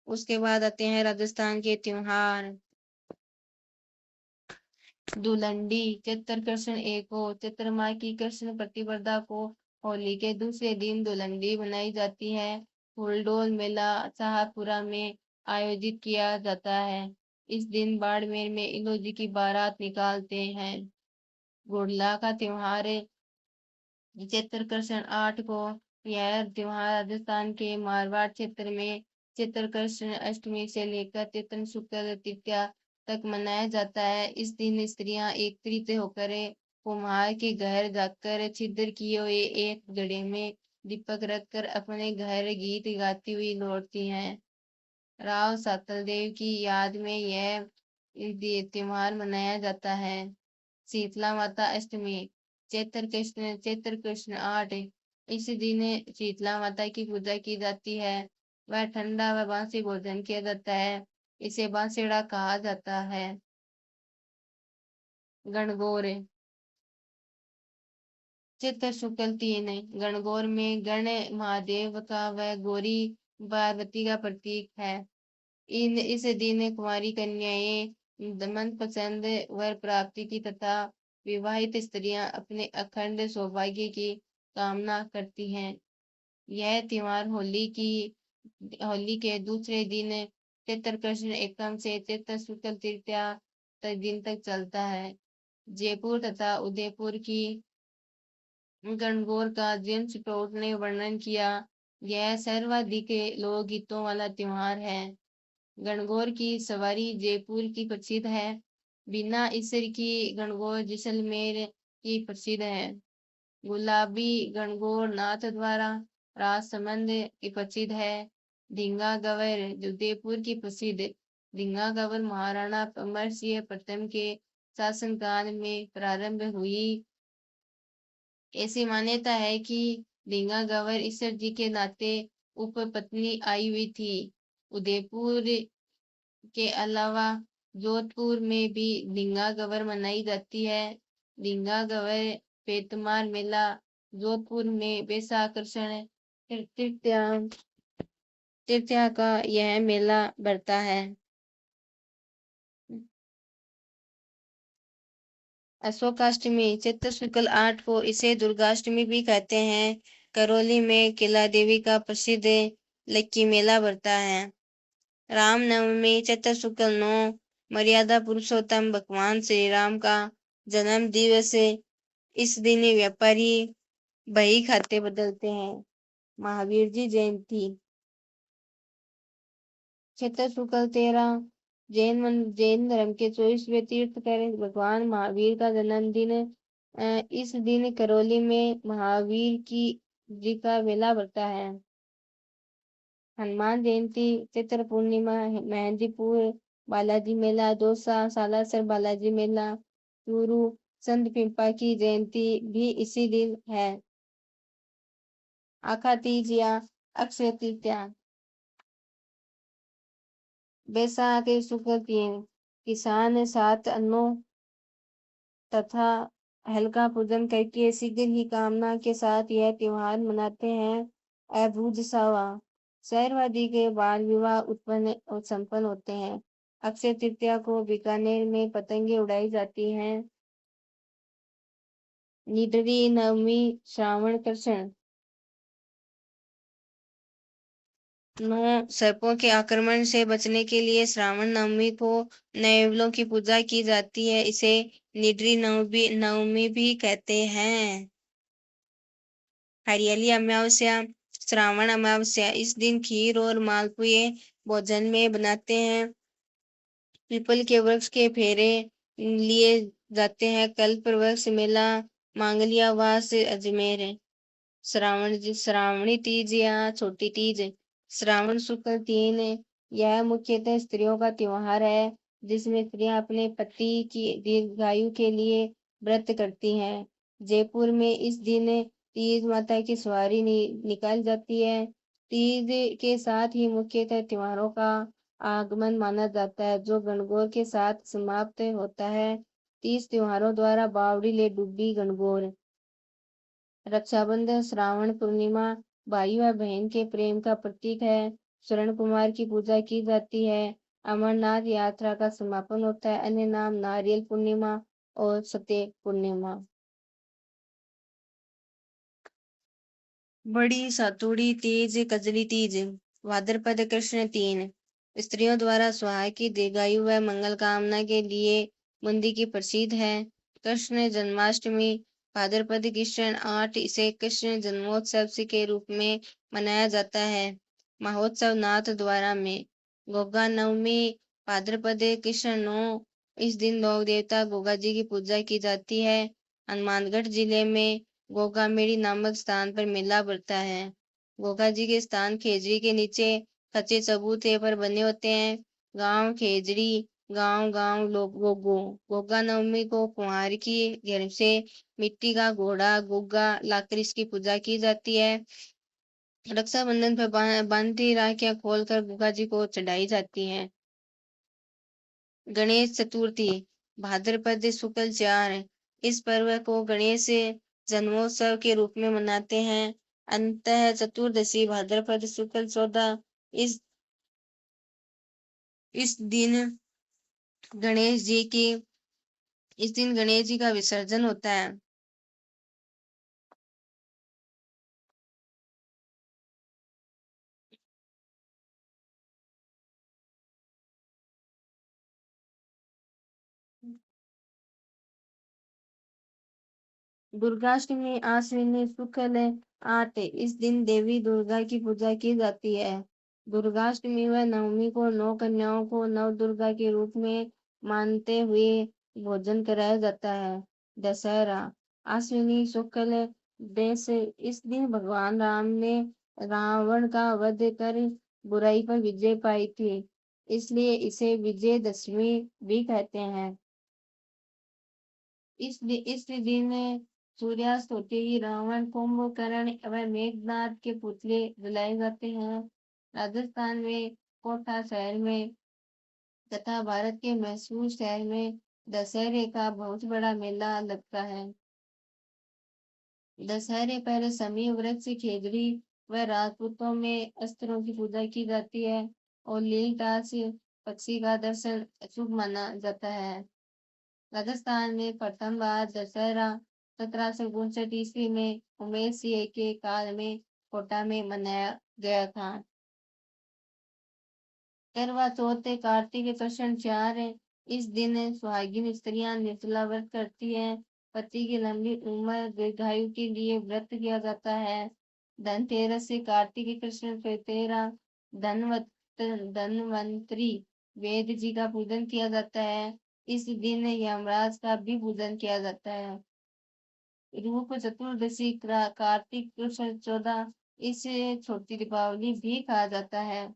उसके बाद आते हैं राजस्थान के त्योहार। दुलंडी चैत्र कृष्ण एक को चैत्र माह की कृष्ण प्रतिपदा को होली के दूसरे दिन दुलंडी मनाई जाती है। फूलडोल मेला शाहपुरा में आयोजित किया जाता है। इस दिन बाड़मेर में इलोजी की बारात निकालते हैं। गुड़ला का त्योहार चैत्र कृष्ण 8 को यह त्योहार राजस्थान के मारवाड़ क्षेत्र में चैत्र कृष्ण अष्टमी से लेकर चैत्र शुक्ल तृतीया तक मनाया जाता है। इस दिन स्त्रियां एकत्रित होकर कुम्हार के घर जाकर छिद्र किए हुए एक घड़े में दीपक रखकर अपने घर गीत गाती हुई लौटती हैं। राव सातल देव की याद में यह त्योहार मनाया जाता है। शीतला माता अष्टमी चैत्र कृष्ण 8 इस दिन शीतला माता की पूजा की जाती है। वह ठंडा व बासी भोजन किया जाता है। इसे बांसेड़ा कहा जाता है। गणगौर चैत्र शुक्ल 3 गणगौर में गण महादेव का व गौरी पार्वती का प्रतीक है। इस दिन कुंवारी कन्याएं मनपसंद वर प्राप्ति की तथा विवाहित स्त्रियां अपने अखंड सौभाग्य की कामना करती हैं। यह त्योहार होली के दूसरे दिन चैत्र कृष्ण एकम से चैत्र शुक्ल तृतीया तक दिन तक चलता है। जयपुर तथा उदयपुर की गणगौर का जेम्स टोट ने वर्णन किया। यह सर्वाधिक लोकगीतों वाला त्योहार है। गणगौर की सवारी जयपुर की प्रसिद्ध है। बिना इसर की गणगौर जैसलमेर की प्रसिद्ध है। गुलाबी गणगौर नाथ द्वारा राजसमंद की प्रसिद्ध है। ढींगा गवर उदयपुर की प्रसिद्ध ढींगा गवर महाराणा अमर सिंह प्रथम के शासनकाल में प्रारंभ हुई। ऐसी मान्यता है कि ढींगा गवर ईश्वर जी के नाते उपपत्नी आई हुई थी। उदयपुर के अलावा जोधपुर में भी ढींगा गवर मनाई जाती है। ढींगा गवर पेतमार मेला जोधपुर में वैशाखर्षण तृतीया का यह मेला बढ़ता है। अशोकाष्टमी चैत्र शुक्ल 8 को इसे दुर्गाष्टमी भी कहते हैं। करौली में किला देवी का प्रसिद्ध लक्की मेला बढ़ता है। रामनवमी चैत्र शुक्ल 9 मर्यादा पुरुषोत्तम भगवान श्री राम का जन्म दिवस। इस दिन व्यापारी बही खाते बदलते हैं। महावीर जी जयंती चैत्र शुक्ल 13 जैन धर्म के 24वें तीर्थकर भगवान महावीर का जन्मदिन اس دن کرولی میں مہاویر کی جی کا میلہ بڑھتا ہے۔ ہنومان جینتی، چیتر پورنیما، مہندی پور بالاجی میلہ، دوسا سالاسر بالاجی میلہ، چورو سنت پمپا کی جینتی بھی اسی دن ہے۔ آکھا تیج یا اکشے ترتیا، بیساکھ شکل تین، کسان سات انوں تتھا ہل کا پوجن کر کے شیگھر ہی کامنا کے ساتھ یہ تیوہار مناتے ہیں۔ ابھوج ساوا، شہروادی کے بال وواہ سمپن ہوتے ہیں۔ اکشے ترتیا کو بیکانیر میں پتنگیں اڑائی جاتی ہیں۔ نڈری نومی، شراون کرشن نو سرپوں کے آکرمن سے بچنے کے لیے شراون نومی کو نیولوں کی پوجا کی جاتی ہے۔ اسے نڈری نومی بھی کہتے ہیں۔ ہریالی اماوسیا، شراون اماوسیا، اس دن کھیر اور مالپوئے بھوجن میں بناتے ہیں۔ پیپل کے ورکش کے پھیرے لیے جاتے ہیں۔ کلپ ورکش میلہ، مانگلیا واس، اجمیر۔ شراونی تیج یا چھوٹی تیج، شراون شکل تین، یہ مکھیتः استریوں کا تیوہار ہے جس میں استریاں اپنے پتی کی دیرگھایو کے لیے ورت کرتی ہیں۔ جے پور میں اس دن تیج ماتا کی سواری نکالی جاتی ہے۔ تیج کے ساتھ ہی مکھیتः تیوہاروں کا آگمن مانا جاتا ہے جو گنگور کے ساتھ سماپت ہوتا ہے۔ 30 تیوہاروں دوارا باوڑی لے ڈوبی گنگور۔ رکشا بندھن، شراون پورنیما، بھائی و بہن کے پریم کا پرتیک ہے۔ سورن کمار کی پوجا کی جاتی ہے۔ امرناتھ یاترا کا سماپن ہوتا ہے۔ انیہ نام ناریل پورنیما اور ستیہ پورنیما۔ بڑی ساتوڑی تیج، کجلی تیج، بھادرپد کرشن تین، استریوں دوارا سہاگ کی دیرگھایو و منگل کامنا کے لیے بندی کی پرسدھ ہے۔ کرشن جنماشٹمی، بھادرپد کرشن 8، اسے کرشن جنموتسو کے روپ میں منایا جاتا ہے۔ مہوتسو ناتھ دوارا میں۔ گوگا نومی، بھادرپد کرشن 9، اس دن لوک دیوتا گوگا جی کی پوجا کی جاتی ہے۔ ہنومان گڑھ ضلع میں گوگا میڑی نامک ستان پر میلہ بڑھتا ہے۔ گوگا جی کے ستان کھیجڑی کے نیچے کچے چبوترے پر بنے ہوتے ہیں۔ گاؤں کھیجڑی، گاؤں گاؤں گوگو۔ گوگا نومی کو کمہار کی گھر سے مٹی کا گھوڑا گوگا لا کر اس کی پوجا کی جاتی ہے۔ رکشا بندھن پر باندھی راکھیاں کھول کر گوگا جی کو چڑھائی جاتی ہیں۔ گنیش چترتھی، بھادرپد شکل 4، اس پرو کو گنیش جنموتسو کے روپ میں مناتے ہیں۔ انتہ چتردشی، بھادرپد شکل 14، اس دن گنیش جی کا وسرجن ہوتا ہے۔ درگاشٹمی، آشون شکل 8، اس دن دیوی درگا کی پوجا کی جاتی ہے۔ درگاشٹمی و نومی کو 9 کنیاؤں کو نو درگا کے روپ میں مانتے ہوئے بھوجن کرایا جاتا ہے۔ دسہرا، آشون شکل 20، اس دن بھگوان رام نے راون کا وධ کر برائی پر وجے پائی تھی، اس لیے اسے وجے دشمی بھی کہتے ہیں۔ اس دن سوریاست ہوتے ہی راون، کمبھ کرن و میگھ ناد کے پتلے جلائے جاتے ہیں۔ راجستھان میں کوٹا شہر میں تتھا بھارت کے میسور شہر میں دسہرے کا بہت بڑا میلہ لگتا ہے۔ دسہرے پر سمی ورکش کھیجڑی و راجپوتوں میں استروں کی پوجا کی جاتی ہے اور لیل ٹاس پکشی کا درشن شبھ مانا جاتا ہے۔ راجستھان میں پرتھم بار دسہرا 1759 عیسوی میں امیر سنگھ کے کال میں کوٹا میں منایا گیا تھا۔ کروا چوتھ، کارتک کرشن 4، اس دن سہاگن استریاں نرجلا ورت کرتی ہیں۔ پتی کی لمبی عمر دیرگھایو کے لیے ورت کیا جاتا ہے۔ دھن تیرس، کارتک کرشن 13، دھنوانتری وید جی کا پوجن کیا جاتا ہے۔ اس دن یمراج کا بھی پوجن کیا جاتا ہے۔ रूप चतुर्दशी, कार्तिक कृष्ण 14, इसे छोटी दीपावली भी कहा जाता है।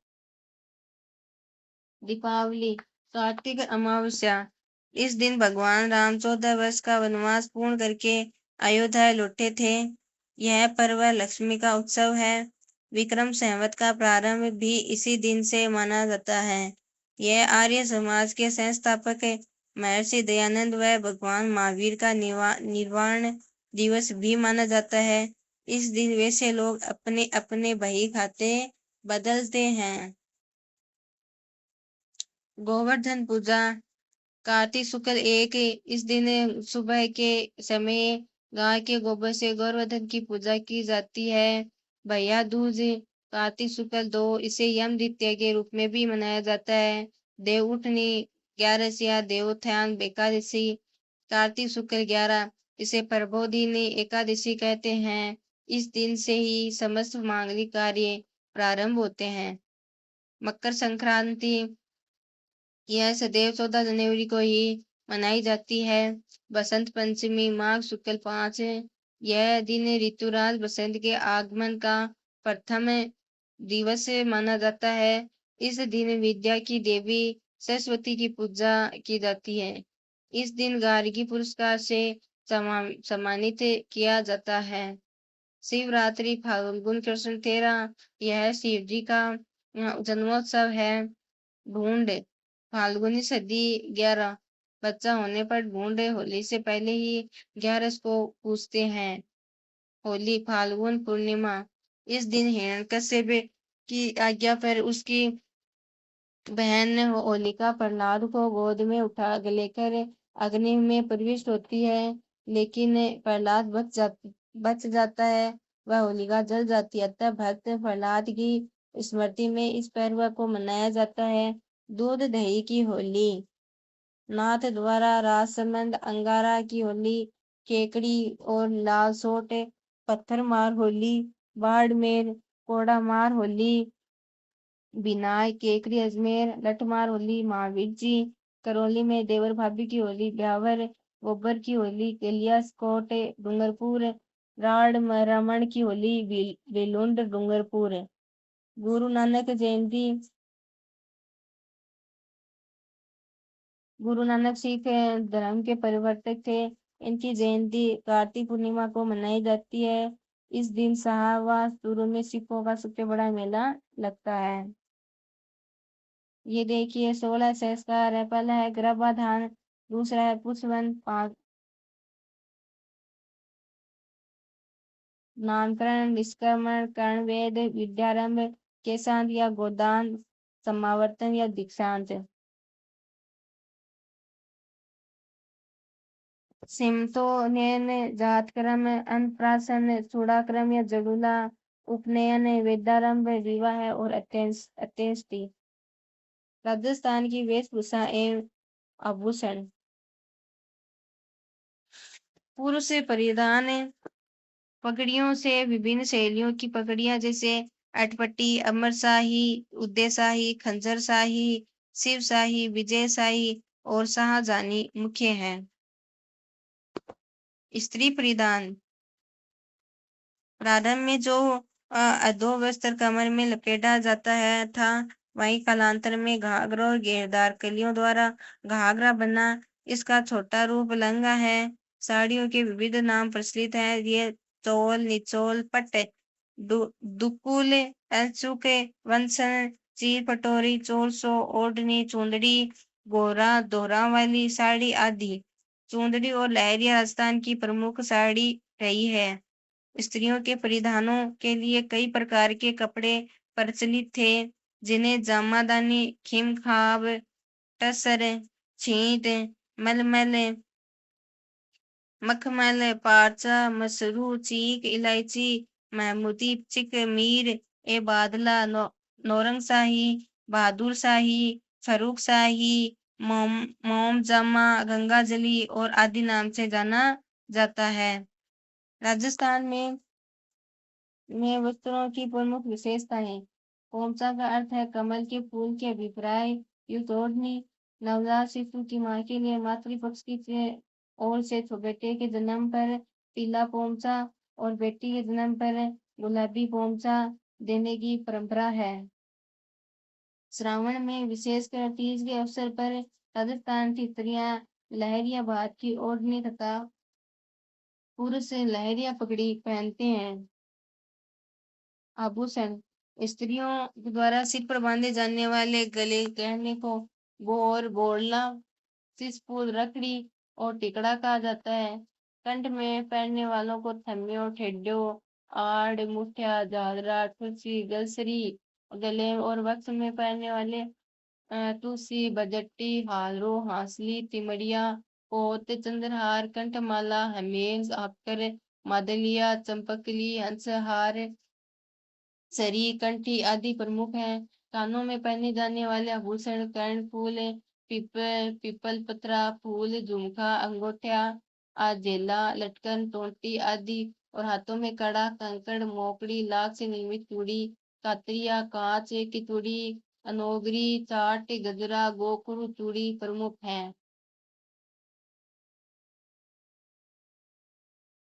दीपावली, कार्तिक अमावस्या, इस दिन भगवान राम 14 वर्ष का वनवास पूर्ण करके अयोध्या लौटे थे। यह पर्व लक्ष्मी का उत्सव है। विक्रम संवत का प्रारंभ भी इसी दिन से माना जाता है। यह आर्य समाज के संस्थापक महर्षि दयानंद व भगवान महावीर का निर्वाण दिवस भी माना जाता है। इस दिन वैसे लोग अपने अपने बही खाते बदलते हैं। गोवर्धन पूजा, कार्तिक शुक्ल 1, इस दिन सुबह के समय गाय के गोबर से गोवर्धन की पूजा की जाती है। भैया दूज, कार्तिक शुक्ल 2, इसे यम द्वितीया के रूप में भी मनाया जाता है। देव उठनी 11 या देवोत्थान एकादशी, कार्तिक शुक्ल 11, इसे प्रबोधिनी एकादशी कहते हैं। इस दिन से ही समस्त मांगलिक कार्य प्रारंभ होते हैं। मकर संक्रांति, यह सदैव 14 जनवरी को ही मनाई जाती है। बसंत पंचमी, माघ शुक्ल 5, यह दिन ऋतुराज बसंत के आगमन का प्रथम दिवस माना जाता है। इस दिन विद्या की देवी सरस्वती की पूजा की जाती है। इस दिन गार्गी पुरस्कार से सम्मानित किया जाता है। शिवरात्रि, फाल्गुन कृष्ण 13, यह शिव जी का जन्मोत्सव है। ढूंढ, फाल्गुनी सदी 11, बच्चा होने पर ढूंढ होली से पहले ही 11 को पूजते हैं। होली, फाल्गुन पूर्णिमा, इस दिन हिरण्यकश्यप की आज्ञा पर उसकी बहन होलिका प्रहलाद को गोद में उठा लेकर अग्नि में प्रविष्ट होती है, लेकिन प्रहलाद बच जाता है, वह होलिका जल जाती है। अतः भक्त प्रहलाद की स्मृति में इस पर्व को मनाया जाता है। दूध दही की होली, नाथ द्वारा राजसमंद अंगारा की होली, केकड़ी और लालसोट पत्थर मार होली, बाड़मेर कोड़ा मार होली, बिनाय केकरी अजमेर लठमार होली, महावीर जी करौली में देवर भाभी की होली, ब्यावर गोबर की होली, गलियासकोट डूंगरपुर राड़ रमण की होली, बेलुंड डूंगरपुर। गुरु नानक जयंती, गुरु नानक सिख धर्म के परिवर्तक थे। इनकी जयंती कार्तिक पूर्णिमा को मनाई जाती है। इस दिन शाहबाज में सिखों का सबसे बड़ा मेला लगता है। ये देखिए 16 संस्कार है। पहला है गर्भाधान, दूसरा है पुष्पवन, नामकरण, निष्क्रमण, कर्णवेद, विद्यारंभ, केशांत या गोदान, समावर्तन या दीक्षांत। सिमतोनयन, जातक्रम, अन्नप्राशन, चूड़ाक्रम या जड़ूला, उपनयन, वेदारंभ, विवाह और अंत्येष्टि। राजस्थान की वेशभूषा एवं आभूषण, पुरुष परिधान पगड़ियों से विभिन्न शैलियों की पगड़ियां जैसे अटपटी, अमरशाही, उदयशाही, खंजरशाही, शिवशाही, विजयशाही और शाहजहानी मुख्य हैं। स्त्री परिधान, प्रारंभ में जो अधो वस्त्र कमर में लपेटा जाता है था, वहीं कालांतर में घाघरा और घेरदार कलियों द्वारा घाघरा बना। इसका छोटा रूप लंगा है। साड़ियों के विविध नाम प्रचलित हैं। ये चोल, निचोल, पट, दुकुल, अचुक, वंसन, चीर पटोरी, चोरसो, ओढ़नी, चुंदड़ी, गोरा, दोहरा वाली साड़ी आदि। चुंदड़ी और लहरिया राजस्थान की प्रमुख साड़ी रही है। स्त्रियों के परिधानों के लिए कई प्रकार के कपड़े प्रचलित थे, जिन्हें जामादानी, खिमखाब, टसर, छींट, मलमल, मखमल, पारचा, मसरू, चीक, इलायची, महमूदी, चिक, मीर ए बादला, नौरंग शाही, बहादुर शाही, फरूक शाही, मोम जामा, गंगाजली और आदि नाम से जाना जाता है। राजस्थान में वस्त्रों की प्रमुख विशेषताएं। पोमचा का अर्थ है कमल के फूल के अभिप्राय युक्त ओढ़नी। नवजात शिशु की मां के लिए मातृपक्ष की ओर से बेटे के जन्म पर पीला पोमचा और बेटी के जन्म पर गुलाबी पोमचा देने की परंपरा है। श्रावण में विशेषकर तीज के अवसर पर राजस्थान की स्त्रियां लहरिया भात की ओढ़नी तथा पुरुष लहरिया पगड़ी पहनते हैं। आभूषण स्त्रियों द्वारा सिर पर बांधे जाने वाले गले गहने को बोर बोड़ला सिसफूल रखड़ी और टिकड़ा कहा जाता है। कंठ में पहनने वालों को थम्मियो ठेड्यो आड़ मुठिया झालरा ठुसी गलसरी गले और वक्स में पहनने वाले तुलसी बजट्टी हालरो हांसली तिमड़िया पोत चंद्रहार कंठमाला हमेश आकर मादलिया चंपकली हंसहार सरी कंठी आदि प्रमुख हैं। कानों में पहने जाने वाले आभूषण कर्ण फूल पीपल पत्रा फूल झुमका अंगूठा आजेला लटकन टोंटी आदि और हाथों में कड़ा कंकड़ मोकड़ी लाख से निर्मित चूड़ी कातरिया कांच की चूड़ी अनोगरी चाट गजरा गोखरू चूड़ी प्रमुख हैं।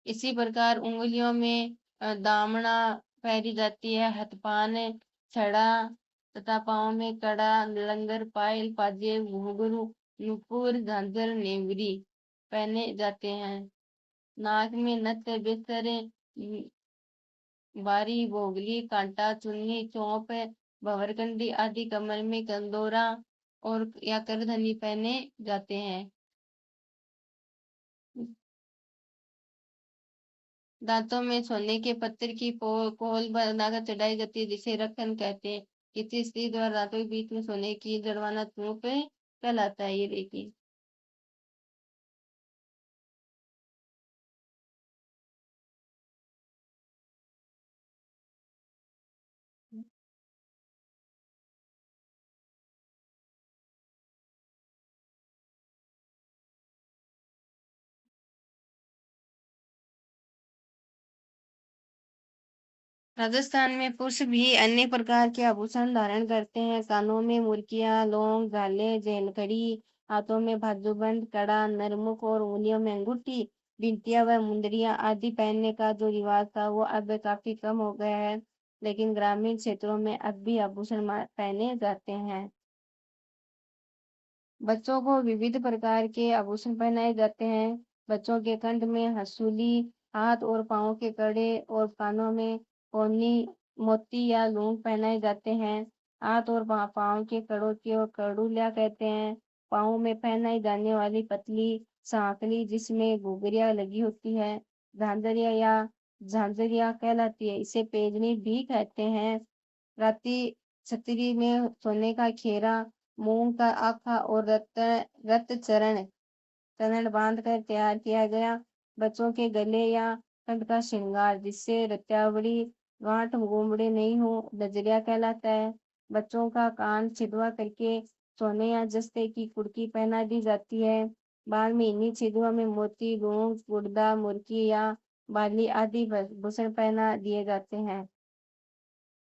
इसी प्रकार उंगलियों में दामना पहरी जाती है हथपान छड़ा तथा पाँव में कड़ा लंगर पायल पाजे घुंघरू नुपुर झांझर नेवरी पहने जाते हैं। नाक में नथ बिस्तर बारी बोगली कांटा चुन्नी चौप भंवरकंडी आदि कमर में कंदोरा और या करधनी पहने जाते हैं। दांतों में सोने के पत्थर की कोल बनाकर चढ़ाई जाती है जिसे रखन कहते हैं। किसी स्त्री द्वारा दांतों के बीच में सोने की जड़वाना चूप कहलाता है। ये देखिए राजस्थान में पुरुष भी अनेक प्रकार के आभूषण धारण करते हैं। कानों में मुर्कियां लौंग झाले जेलकड़ी हाथों में बाजूबंद कड़ा नरमुख और उंगलियों में अंगूठी बिंटिया व मुंदरियां आदि पहनने का जो रिवाज था वो अब काफी कम हो गया है, लेकिन ग्रामीण क्षेत्रों में अब भी आभूषण पहने जाते हैं। बच्चों को विविध प्रकार के आभूषण पहनाए जाते हैं। बच्चों के कंठ में हसूली हाथ और पाँव के कड़े और कानों में कोनी मोती या लूंग पहनाए जाते हैं। हाथ और पाँव के कड़ों को कड़ूलिया कहते हैं। पाँव में पहनाई जाने वाली पतली सांकली जिसमें घुघरिया लगी होती है झांझरिया या झांझरिया कहलाती है। इसे पेजनी भी कहते हैं। राती छतरी में सोने का खेरा मूंग का आखा और रत चरण बांध कर तैयार किया गया बच्चों के गले या कंठ का श्रृंगार जिससे रत्यावली गांठ गोमड़े नहीं हो गजरिया कहलाता है। बच्चों का कान छिदवा करके सोने या जस्ते की कुर्की पहना दी जाती है। बाल में इन्हीं छिदुआ में मोती लूंग गुर्दा मुर्की या बाली आदि भूषण पहना दिए जाते हैं।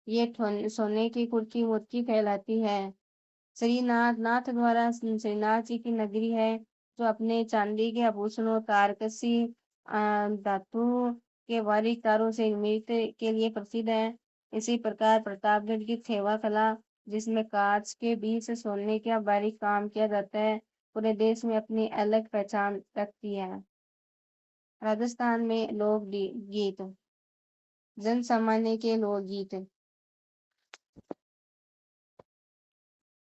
ये सोने की कुर्की मुर्की कहलाती है। श्रीनाथ नाथ द्वारा श्रीनाथ जी की नगरी है जो अपने चांदी के आभूषणों तारकसी धातु के बारीक तारों से निर्मित के लिए प्रसिद्ध है। इसी प्रकार प्रतापगढ़ की थेवा कला जिसमें कांच के बीच से सोने का बारीक काम किया जाता है पूरे देश में अपनी अलग पहचान रखती है। राजस्थान में लोक गीत जन सामान्य के लोकगीत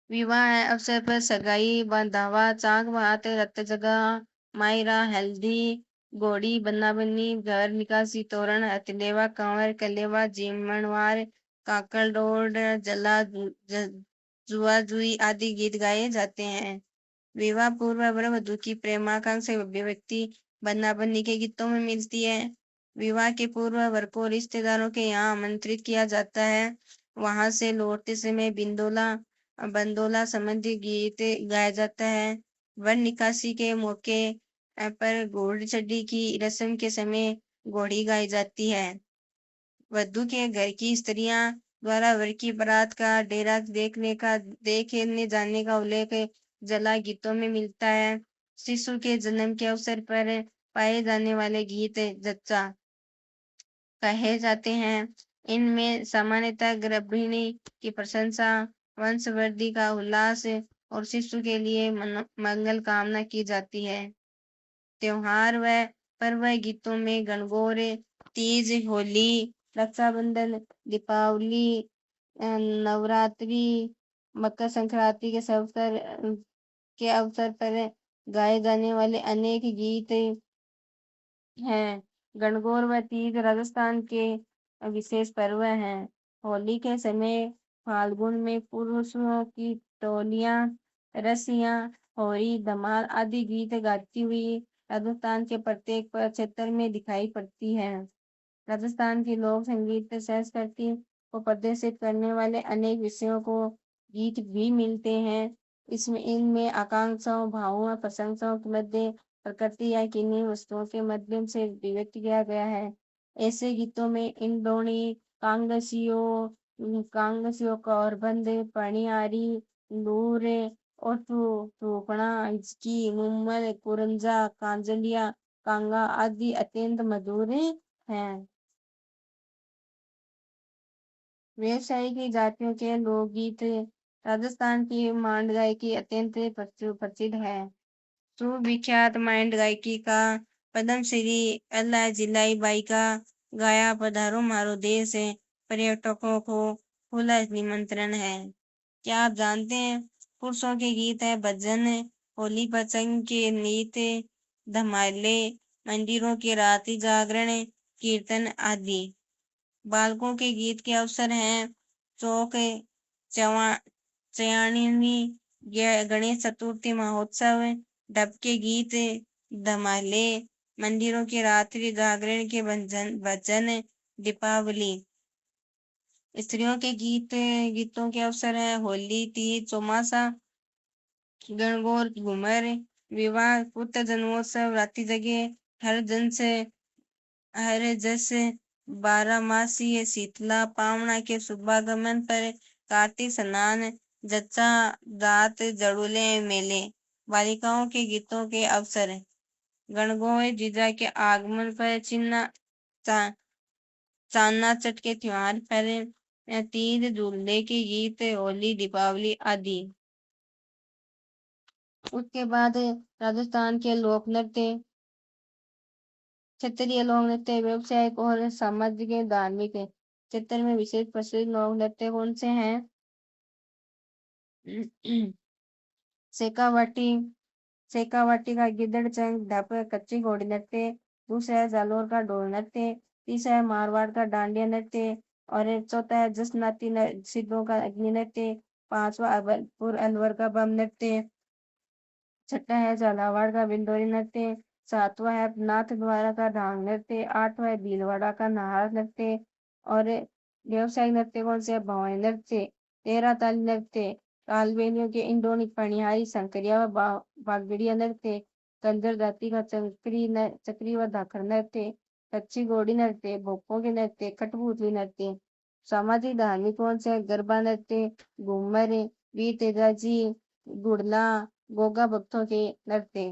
विवाह अवसर पर सगाई बंधावा चाक बात रत जगा मायरा हल्दी घोड़ी बन्ना बन्नी घर निकासी तोरण हथलेवा कंवर कलेवा जीमणवार काकड़ डोड जला जुआ जुई आदि गीत गाए जाते हैं। विवाह पूर्व वर वधु की प्रेमाकांक्षा अभिव्यक्ति बन्ना बन्नी के गीतों में मिलती है। विवाह के पूर्व वर को रिश्तेदारों के यहाँ आमंत्रित किया जाता है। वहां से लौटते समय बंदोला संबंधी गीत गाया जाता है। वन निकासी के मौके पर घोड़ी चढ़ी की रस्म के समय घोड़ी गाई जाती है। वधु के घर की स्त्रियां द्वारा वर की बारात का डेरा देखने जाने का उल्लेख जला गीतों में मिलता है। शिशु के जन्म के अवसर पर پائے جانے والے گیت جچا کہے جاتے ہیں۔ ان میں سامانیہ گربھنی کی پرشنسا، ونش وردھی کا الاس اور ششو کے لیے منگل کامنا کی جاتی ہے۔ تہوار و پرو گیتوں میں گنگور، تیج، ہولی، رکشا بندھن، دیپاولی، نوراتری، مکر سنکرانتی کے اوسر پر گائے جانے والے انیک گیت ہیں۔ گنگور و تیج راجستھان کے وشیش پرو ہیں۔ ہولی کے سمے پھالگن میں پروشوں کی ٹولیاں رسیاں، ہوری، دھمال آدی گیت گاتی ہوئی راجستھان کے پرتیک چھیتر میں دکھائی پڑتی ہیں۔ راجستھان کی لوک سنگیت سنسکرتی کو پردرشت کرنے والے انیک وشیوں کو گیت بھی ملتے ہیں۔ ان میں آکانکشاؤں، بھاووں اور پرشنساؤں کے مدھیے پرکرتی یا کنہیں وستوؤں کے مادھیم سے ابھیویکت کیا گیا ہے۔ ایسے گیتوں میں انڈرونی، کانگسیو، کوربند، پنیاری، لور، اور ٹوپنا، ہچکی، مومل، کورنجا، کانجلیا، کانگا آدی اتنت مدھر ہیں۔ ویوسایک جاتیوں کے لوک گیت راجستھان کی مانڈ گائکی اتنت پرسدھ ہے۔ سووکھیات مانڈ گائکی کا پدم شری الجلائی بائی کا گایا پدھارو مارو دیش پریٹکوں کو کھلا نمنترن ہے۔ کیا آپ جانتے ہیں پروشوں کے گیت ہیں بھجن، ہولی پچنگ کے نت، دھمالے، مندروں کے رات جاگرن، کیرتن آدی۔ بالکوں کے گیت کے اوسر ہیں چوک چیاڑنی، گنیش چترتھی مہوتسو، ڈب کے گیت، دھمالے، مندروں کے راتری جاگرن کے بھجن، دیپاولی۔ استریوں کے گیتوں کے اوسر ہیں ہولی، تیج، چوماسا، گنگور، گھومر، وواہ، پتر جنموتسو، راتی جگے، ہر جس، بارہ ماسی، شیتلا پاونا کے شبھاگمن پر، کارتک سنان، جچا جات، جڑولے میلے۔ بالیکاؤں کے گیتوں کے اوسر گنگور، جیجا کے آگمن پر، چاندنا چٹ کے تہوار پر، تیج، دولہے کے گیت، ہولی، دیپاولی آدی۔ اس کے بعد راجستھان کے لوک نرتیہ، چھتریہ لوک نرتیہ ویوسایک اور ساماجک دھارمک چھیتر میں وشیش پرسدھ لوک نرتیہ کون سے ہیں؟ سیکاواٹی کا گیدڑ چنگ ڈھپ کچی گھوڑی نرتیہ، دوسرا ہے جالور کا ڈول نرتیہ، تیسرا ہے مارواڑ کا ڈانڈیا نرتیہ، اور چوتھا ہے جسناتی سدھوں کا اگنی نرتیہ، پانچواں اگرپور الور کا بم نرتیہ، چھٹا ہے جھلاواڑ کا بنڈوری نرتیہ، ساتواں ہے ناتھ دوارا کا ڈھانگ نرتیہ، آٹھواں ہے بھیلواڑہ کا نہار نرتیہ، اور ویوسایک نرتیہ کون سے ہے بھوانی نرتیہ، تیرا تالی نرتیہ، کالبیلیوں کے انڈرونی، پنیاری، سنکریا و باگڑیا نرتیہ، کنجر جاتی کا چکری و دھاکر نرتیہ، کچی گھوڑی نرتیہ، بھوپوں کے نرتیہ، کٹھ پتلی نرتیہ۔ ساماجک دھارمک کون سے ہے گربا نرتیہ، گھومر، ویر تیجاجی، گڑلا، گوگا بھکتوں کے نرتیہ۔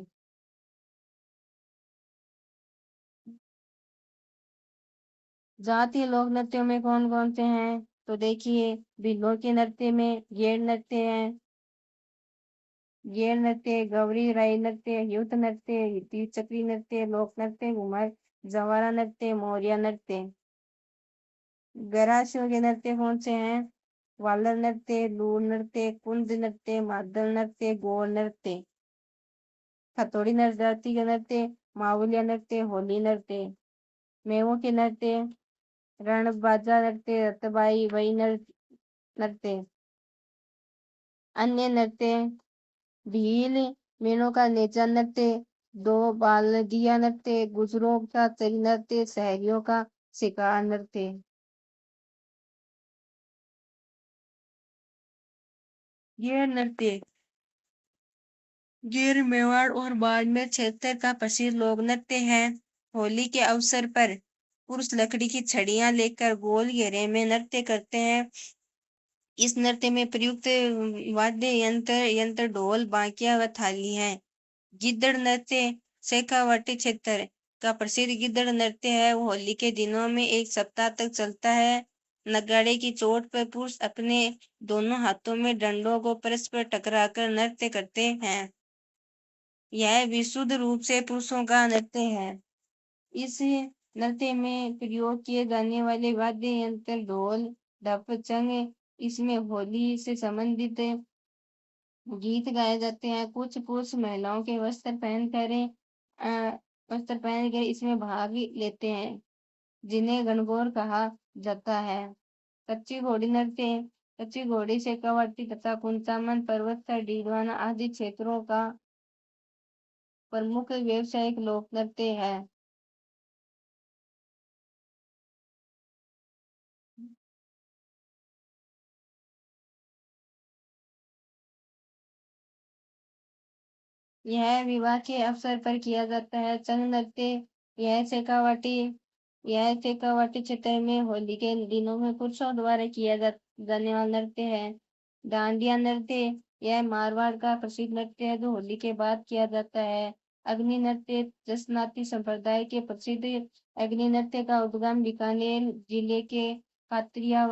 جاتیہ لوک نرتیوں میں کون کون سے ہیں تو دیکھیے، بھیلوں کے نرتیہ میں گیڑ نرتیہ ہے، گیڑ نرتیہ، گوری رائی نرتیہ، یوت نرتیہ، تیج چکری نرتیہ، لوک نرتیہ، گھومر، جوارا نرتیہ، موریا نرتیہ۔ گراسیوں کے نرتیہ کون سے ہیں؟ والر نرتیہ، لور نرتیہ، کنج نرتیہ، مادل نرتیہ، گول نرتیہ۔ کھتوڑی جاتی کے نرتیہ، ماولیا نرتیہ، ہولی نرتیہ۔ میووں کے نرتیہ، رن باجا نرتیہ، رتبائی، وئی نرتیہ۔ انیہ نرتیہ، بھیل مینوں کا نیچا نرتیہ، دو بالدیا نرتیہ، گجروں کا چری نرتیہ، شہریوں کا شکار نرتیہ۔ گیڑ نرتیہ، گیر میواڑ اور باڑمیر چھیتر کا پرسدھ لوک نرتیہ ہے۔ ہولی کے اوسر پر پروش لکڑی کی چھڑیاں لے کر گول گھیرے میں نرتیہ کرتے ہیں۔ اس نرتیہ میں پریوکت وادیہ ینتر ڈھول، بانکیاں و تھالی ہیں۔ گیدڑ نرتیہ शेखावाटी क्षेत्र का प्रसिद्ध गिद्दड़ नृत्य है। होली के दिनों में 1 सप्ताह तक चलता है। नगाड़े की चोट पर पुरुष अपने दोनों हाथों में डंडों को परस्पर टकराकर नृत्य करते हैं। यह विशुद्ध रूप से पुरुषों का नृत्य है। इस नृत्य में प्रयोग किए जाने वाले वाद्य यंत्र ढोल, ढप, चंग। इसमें होली से संबंधित गीत गाए जाते हैं। कुछ पुरुष महिलाओं के वस्त्र पहनकर इसमें भाग लेते हैं, जिन्हें गणगौर कहा जाता है। कच्ची घोड़ी नृत्य। कच्ची घोड़ी शेखावाटी तथा कुंचामन पर्वत डीडवाना आदि क्षेत्रों का प्रमुख व्यावसायिक लोक नृत्य है। यह विवाह के अवसर पर किया जाता है। चंग नृत्य। यह शेखावाटी क्षेत्र में होली के दिनों में पुरुषों द्वारा जाने वाला नृत्य है। डांडिया नृत्य। यह मारवाड़ का प्रसिद्ध नृत्य है जो होली के बाद किया जाता है। अग्नि नृत्य। जसनाती संप्रदाय के प्रसिद्ध अग्नि नृत्य का उद्गम बीकानेर जिले के कतरिया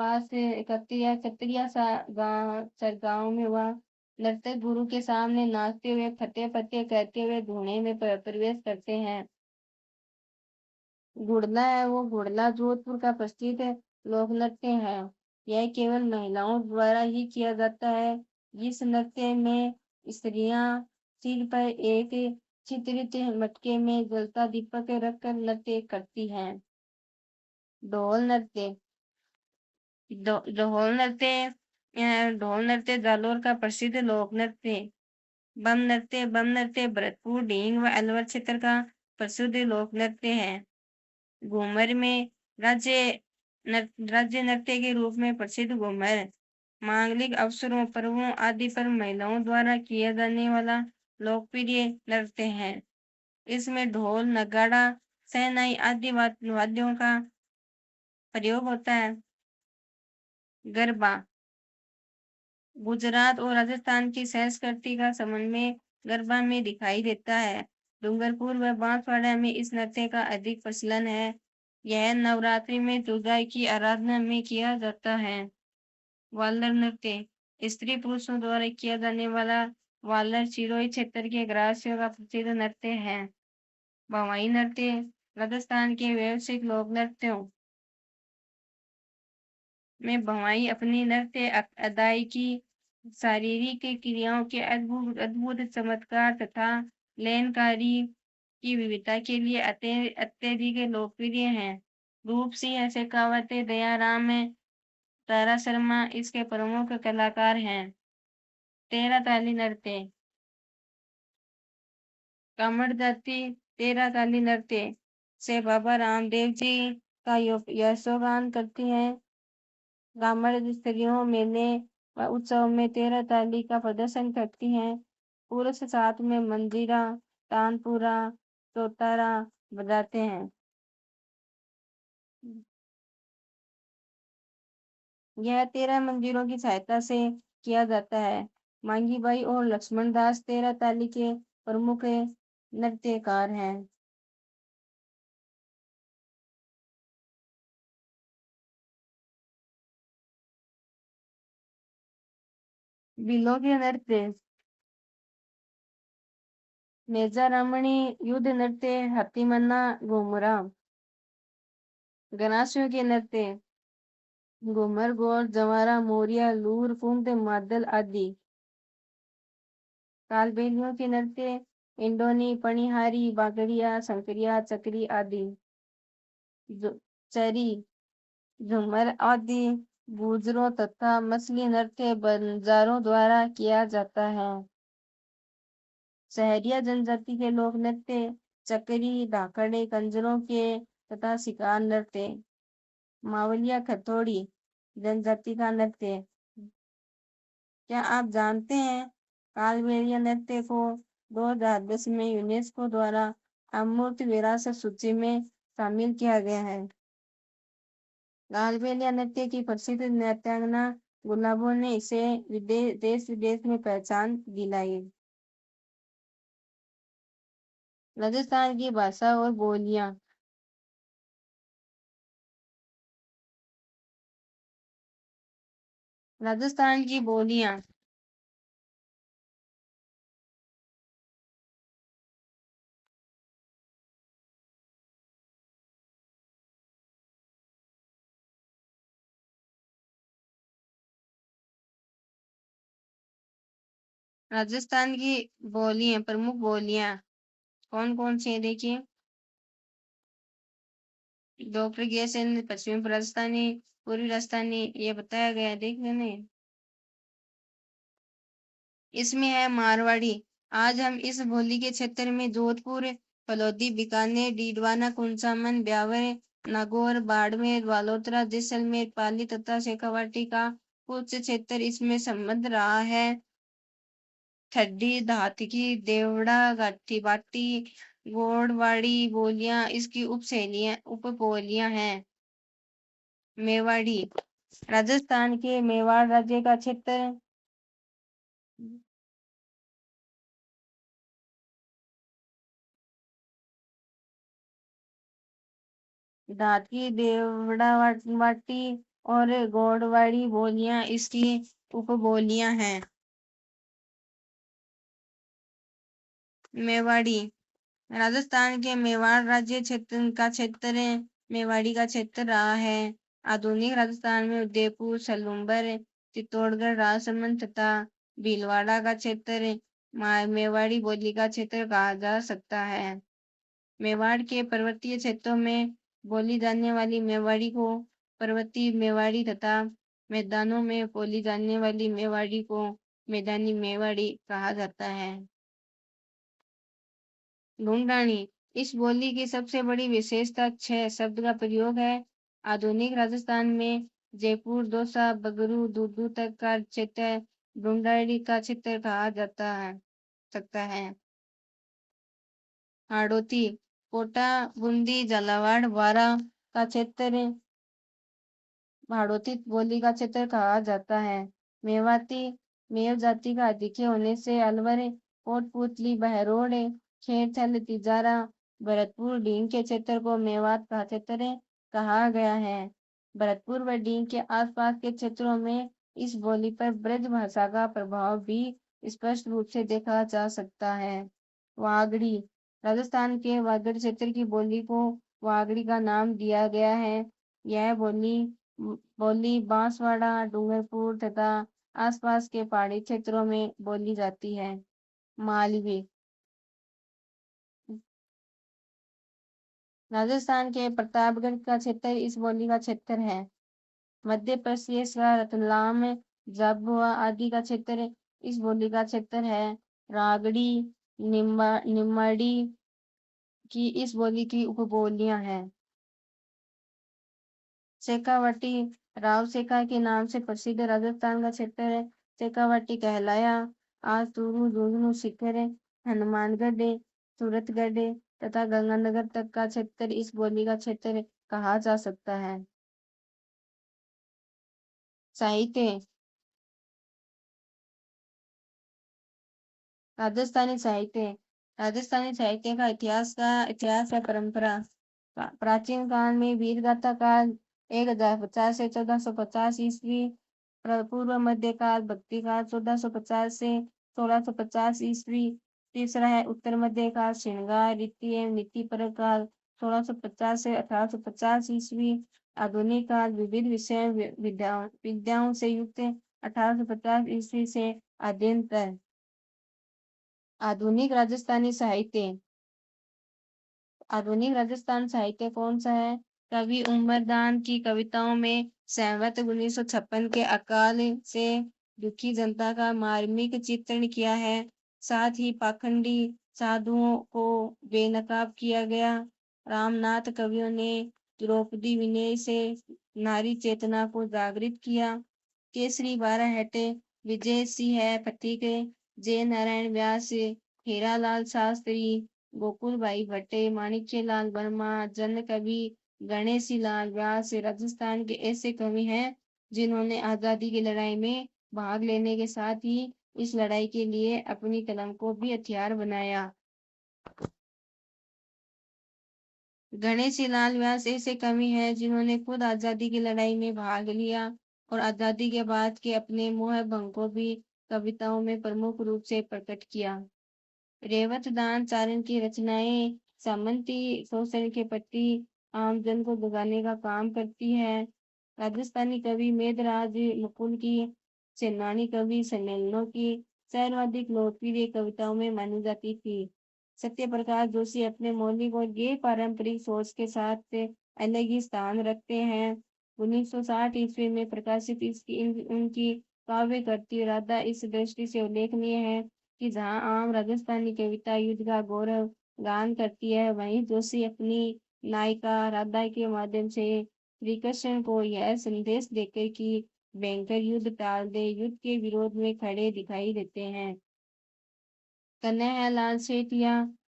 गांव में हुआ। नर्तक गुरु के सामने नाचते हुए फतेह फतेह कहते हुए धूणे में प्रवेश करते हैं। घुड़ला है वो घुड़ला जोधपुर का प्रसिद्ध लोक नृत्य है। यह केवल महिलाओं द्वारा ही किया जाता है। इस नृत्य में स्त्रियां सिर पर एक चित्रित मटके में जलता दीपक रखकर नृत्य करती हैं। ढोल नृत्य। ढोल नृत्य जालोर का प्रसिद्ध लोक नृत्य। बम नृत्य भरतपुर, ढींग व अलवर क्षेत्र का प्रसिद्ध लोक नृत्य है। घूमर में राज्य नृत्य के रूप में प्रसिद्ध घूमर मांगलिक अवसरों, पर्वों आदि पर महिलाओं द्वारा किया जाने वाला लोकप्रिय नृत्य है। इसमें ढोल, नगाड़ा, शहनाई आदि वाद्यों का प्रयोग होता है। गरबा। गुजरात और राजस्थान की संस्कृति का समन्वय गरबा में दिखाई देता है। डूंगरपुर व बांसवाड़ा में इस नृत्य का अधिक प्रचलन है। यह नवरात्रि में दुर्गा की आराधना में किया जाता है। वालर नृत्य। स्त्री पुरुषों द्वारा किया जाने वाला वालर सिरोही क्षेत्र के ग्रासियों का प्रसिद्ध नृत्य है। भवाई नृत्य। राजस्थान के व्यावसायिक लोक नृत्यों में भवाई अपनी नृत्य अदायगी, शारीरिक क्रियाओं के अद्भुत चमत्कार तथा लयकारी की विविधता के लिए अत्यधिक लोकप्रिय हैं। रूप सिंह शेखावत, दयाराम, तारा शर्मा इसके प्रमुख कलाकार हैं। तेरह ताली नृत्य। कामड़ जाति तेरह ताली नृत्य से बाबा रामदेव जी का यशोगान करती हैं। ब्राह्मण स्त्रियों मेले व उत्सव में 13 ताली का प्रदर्शन करती हैं। पुरुष साथ में मंजीरा, तानपुरा, चौतारा बजाते हैं। यह 13 मंजीरों की सहायता से किया जाता है। मांगी बाई और लक्ष्मण दास 13 ताली के प्रमुख नृत्यकार हैं। बिलों के नृत्य। मेजा रामणी युद्ध नृत्य, हाथीमन्ना, घुमरा। गनासियों के नृत्य। घूमर, गौर, जवारा, मोरिया, लूर, कुंद, मादल आदि। कालबेलियों के नृत्य। इंडोनी, पनिहारी, बागड़िया, शंकरिया, चक्री आदि। चरी, झूमर आदि गुजरों तथा मछली नृत्य बंजारों द्वारा किया जाता है। सहरिया जनजाति के लोक नृत्य। चकरी, धाकड़े, कंजरों के तथा शिकार नृत्य। मावलिया खथोड़ी जनजाति का नृत्य। क्या आप जानते हैं कालबेलिया नृत्य को 2010 में यूनेस्को द्वारा अमूर्त विरासत सूची में शामिल किया गया है। कालबेलिया नृत्य की प्रसिद्ध नृत्यांगना गुलाबों ने इसे देश विदेश में पहचान दिलाई। राजस्थान की भाषा और बोलियां। राजस्थान की बोलियां। राजस्थान की बोलियां, प्रमुख बोलियां कौन कौन सी हैं देखिए। डॉक्टर गेसन, पश्चिमी राजस्थानी, पूर्वी राजस्थानी, ये बताया गया है, देख लेने। इसमें है मारवाड़ी। आज हम इस बोली के क्षेत्र में जोधपुर, फलौदी, बीकानेर, डीडवाना, कुंचामन, ब्यावर, नागौर, बाड़मेर, बालोतरा, जैसलमेर, पाली तथा शेखावाटी का कुछ क्षेत्र इसमें संबंध रहा है। ठड्डी, धातकी, देवड़ा, गाठी बाटी, गोड़वाड़ी बोलियां इसकी उपबोलियां हैं। मेवाड़ी। राजस्थान के मेवाड़ राज्य का क्षेत्र धातकी, देवड़ावाटी और गोड़वाड़ी बोलियां इसकी उपबोलियां हैं। मेवाड़ी। राजस्थान के मेवाड़ राज्य क्षेत्र का क्षेत्र मेवाड़ी का क्षेत्र रहा है। आधुनिक राजस्थान में उदयपुर, सलूम्बर, चित्तौड़गढ़, राजसमंद तथा भीलवाड़ा का क्षेत्र मेवाड़ी बोली का क्षेत्र कहा जा सकता है। मेवाड़ के पर्वतीय क्षेत्रों में बोली जाने वाली मेवाड़ी को पर्वतीय मेवाड़ी तथा मैदानों में बोली जाने वाली मेवाड़ी को मैदानी मेवाड़ी कहा जाता है। ढूंढानी। इस बोली की सबसे बड़ी विशेषता 6 शब्द का प्रयोग है। आधुनिक राजस्थान में जयपुर, दौसा, बगरू, दूदू तक का क्षेत्र ढूंढानी का क्षेत्र कहा जाता है सकता है। हाड़ौती। कोटा, बूंदी, झालावाड़, बारा का क्षेत्र हाड़ौती बोली का क्षेत्र कहा जाता है। मेवाती। मेव जाति का अधिक होने से अलवर, कोटपुतली, बहरोड, खेरथल, तिजारा, भरतपुर, डींग के क्षेत्र को मेवात का क्षेत्र कहा गया है। भरतपुर व डींग के आसपास के क्षेत्रों में इस बोली पर ब्रज भाषा का प्रभाव भी स्पष्ट रूप से देखा जा सकता है। वागड़ी। राजस्थान के वागड़ क्षेत्र की बोली को वागड़ी का नाम दिया गया है। यह बोली बांसवाड़ा, डूंगरपुर तथा आसपास के पहाड़ी क्षेत्रों में बोली जाती है। मालवी। राजस्थान के प्रतापगढ़ का क्षेत्र इस बोली का क्षेत्र है। मध्य प्रदेश का रतलाम, झाबुआ आदि का क्षेत्र इस बोली का क्षेत्र है। रागड़ी, निम्माड़ी की इस बोली की उपबोलियां हैं। शेखावाटी। राव शेखा के नाम से प्रसिद्ध राजस्थान का क्षेत्र है शेखावाटी कहलाया। आज चूरू, झुंझुनू, सीकर, हनुमानगढ़, सूरतगढ़ तथा गंगानगर तक का क्षेत्र इस बोली का क्षेत्र कहा जा सकता है। साहित्य। राजस्थानी साहित्य। राजस्थानी साहित्य का इतिहास है परंपरा। प्राचीन काल में वीर गाथा काल 1050 से 1450 ईस्वी, पूर्व मध्य काल भक्ति काल 1450 से 1650 ईस्वी। तीसरा है उत्तर मध्य काल श्रृंगार रीति एवं नीति पर काल 1650 से 1850 ईस्वी। आधुनिक काल विविध विषय विद्याओं से युक्त 1850 ईस्वी से अध्ययन। आधुनिक राजस्थानी साहित्य। आधुनिक राजस्थान साहित्य कौन सा है? कवि उमरदान की कविताओं में सहवत 1956 के अकाल से दुखी जनता का मार्मिक चित्रण किया है। साथ ही पाखंडी साधुओं को बेनकाब किया गया। रामनाथ कवियों ने द्रौपदी विनय से नारी चेतना को जागृत किया। केसरी बाराहटे, विजय सिंह पथिक, जय नारायण व्यास, हीरालाल शास्त्री, गोकुल भाई भट्टे, माणिक्य लाल वर्मा, जन कवि गणेशी लाल व्यास राजस्थान के ऐसे कवि हैं जिन्होंने आजादी की लड़ाई में भाग लेने के साथ ही इस लड़ाई के लिए अपनी कलम को भी हथियार बनाया। गणेशी लाल व्यास ऐसे कवि हैं जिन्होंने खुद आजादी की लड़ाई में भाग लिया और आजादी के बाद के अपने मोह भंग को भी कविताओं में प्रमुख रूप से प्रकट किया। रेवत दान चारण की रचनाएं सामंती शोषण के प्रति आमजन को जगाने का काम करती है। राजस्थानी कवि मेघराज मुकुल की सेनानी कवि सम्मेलनों की सर्वाधिक लोकप्रिय कविताओं में मानी जाती थी। सत्य प्रकाश जोशी अपने मौलिक और गैर पारंपरिक सोच के साथ अलग ही स्थान रखते हैं। 1960 ईस्वी में प्रकाशित उनकी काव्य कृति राधा इस दृष्टि से उल्लेखनीय है कि जहां आम राजस्थानी कविता युद्ध का गौरव गान करती है, वहीं जोशी अपनी नायिका राधा के माध्यम से श्री कृष्ण को यह संदेश देकर कि भयंकर युद्ध टाल दे, युद्ध के विरोध में खड़े दिखाई देते हैं। कन्हैया लाल सेठिया,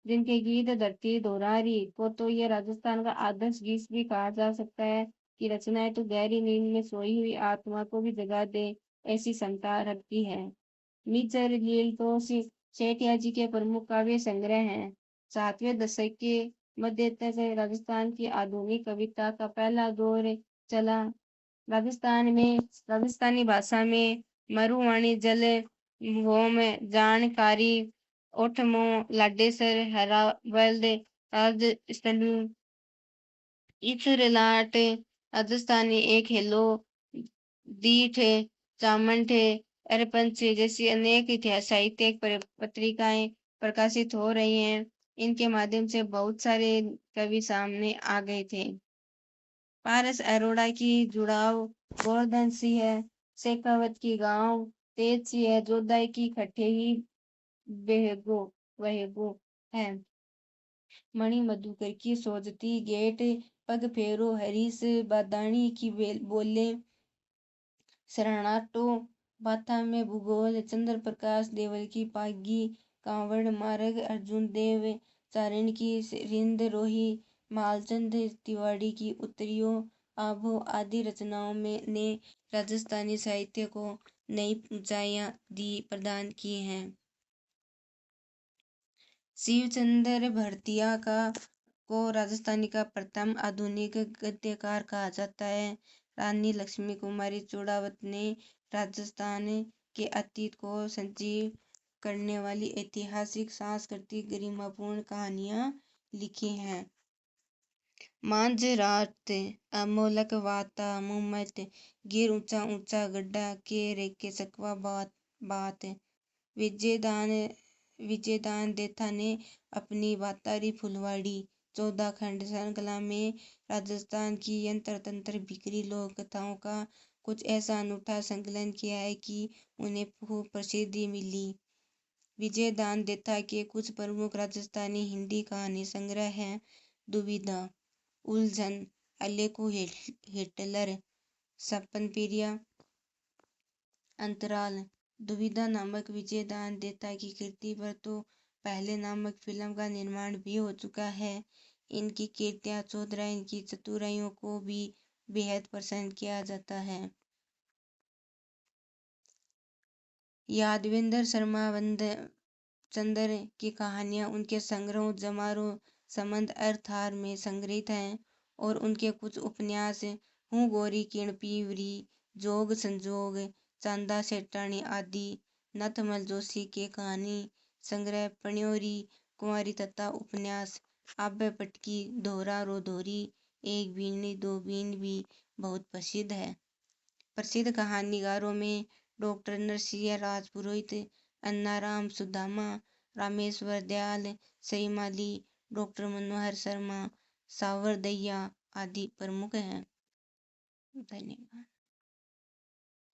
जिनके गीत धरती दोहरारी को तो यह राजस्थान का आदर्श गीत भी कहा जा सकता है कि रचनाएं तो गहरी नींद में सोई हुई आत्मा को भी जगा दे ऐसी क्षमता रखती है। मिचर लील तो सेठिया जी के प्रमुख काव्य संग्रह हैं। 7वें दशक के मध्य तक राजस्थान की आधुनिक कविता का पहला दौर चला। राजस्थानी भाषा में मरुवाणी जल भोम जानकारी ओठमो लाडेसर हरावल्द राज स्तलू इथरलाट राजस्थानी एक हेलो दीठ चामंठ अरपंच जैसी अनेक साहित्यिक पत्रिकाएं प्रकाशित हो रही हैं। इनके माध्यम से बहुत सारे कवि सामने आ गए थे। पारस अरोड़ा की जुड़ाव गोवर्धन सिंह है, शेखावत की गांव तेज सी है, जोधाई की खठेही बेहगो वहेगो है, मणि मधुकर की सोजती गेट पग फेरो हरीश बादाणी की बोले शरणाटो बाथा में भूगोल चंद्र प्रकाश देवल की पागी कांवड़ मार्ग अर्जुन देव चारण की रिंद रोही मालचंद तिवाड़ी की उत्तरियों आभो आदि रचनाओं में ने राजस्थानी साहित्य को नई ऊंचाइयां दी प्रदान की हैं। शिवचंद्र भरतिया को राजस्थानी का प्रथम आधुनिक गद्यकार कहा जाता है। रानी लक्ष्मी कुमारी चौड़ावत ने राजस्थान के अतीत को संजीव करने वाली ऐतिहासिक सांस्कृतिक गरिमापूर्ण कहानियां लिखी हैं। मांझरात अमोलक वाता मुमत गिर ऊंचा ऊंचा गड्ढा के रेखे सकवा बात विजयदान देथा ने अपनी वातारी फुलवाड़ी 14 खंड श्रृंखला में राजस्थान की यंत्र तंत्र बिखरी लोक कथाओं का कुछ ऐसा अनूठा संकलन किया है कि उन्हें खूब प्रसिद्धि मिली। विजयदान देथा के कुछ प्रमुख राजस्थानी हिंदी कहानी संग्रह हैं दुविधा, उलझन, अलेकू हिटलर, सपन पीरिया, अंतराल। दुविधा नामक विजयदान देथा की कृति पर तो पहले नामक फिल्म का निर्माण भी हो चुका है। इनकी कृतियां चौधरा इनकी चतुराइयों को भी बेहद पसंद किया जाता है। यादवेंद्र शर्मा चंद्र की कहानियां उनके संग्रहों जमारो संबंध अर्थहार में संग्रहित हैं और उनके कुछ उपन्यास हूँ गोरी किण पीवरी, जोग संजोग, चांदा सेठानी आदि। नथमल जोशी के कहानी संग्रह पण्योरी कुंवारी तथा उपन्यास आबे पटकी दोहरा रो दोहरी एक बीनी दो बीन भी बहुत प्रसिद्ध है। प्रसिद्ध कहानीकारों में डॉक्टर नरसिंह राजपुरोहित, अन्नाराम सुदामा, रामेश्वर दयाल सईमाली, डॉक्टर मनोहर शर्मा, सावर दहिया आदि प्रमुख हैं। धन्यवाद।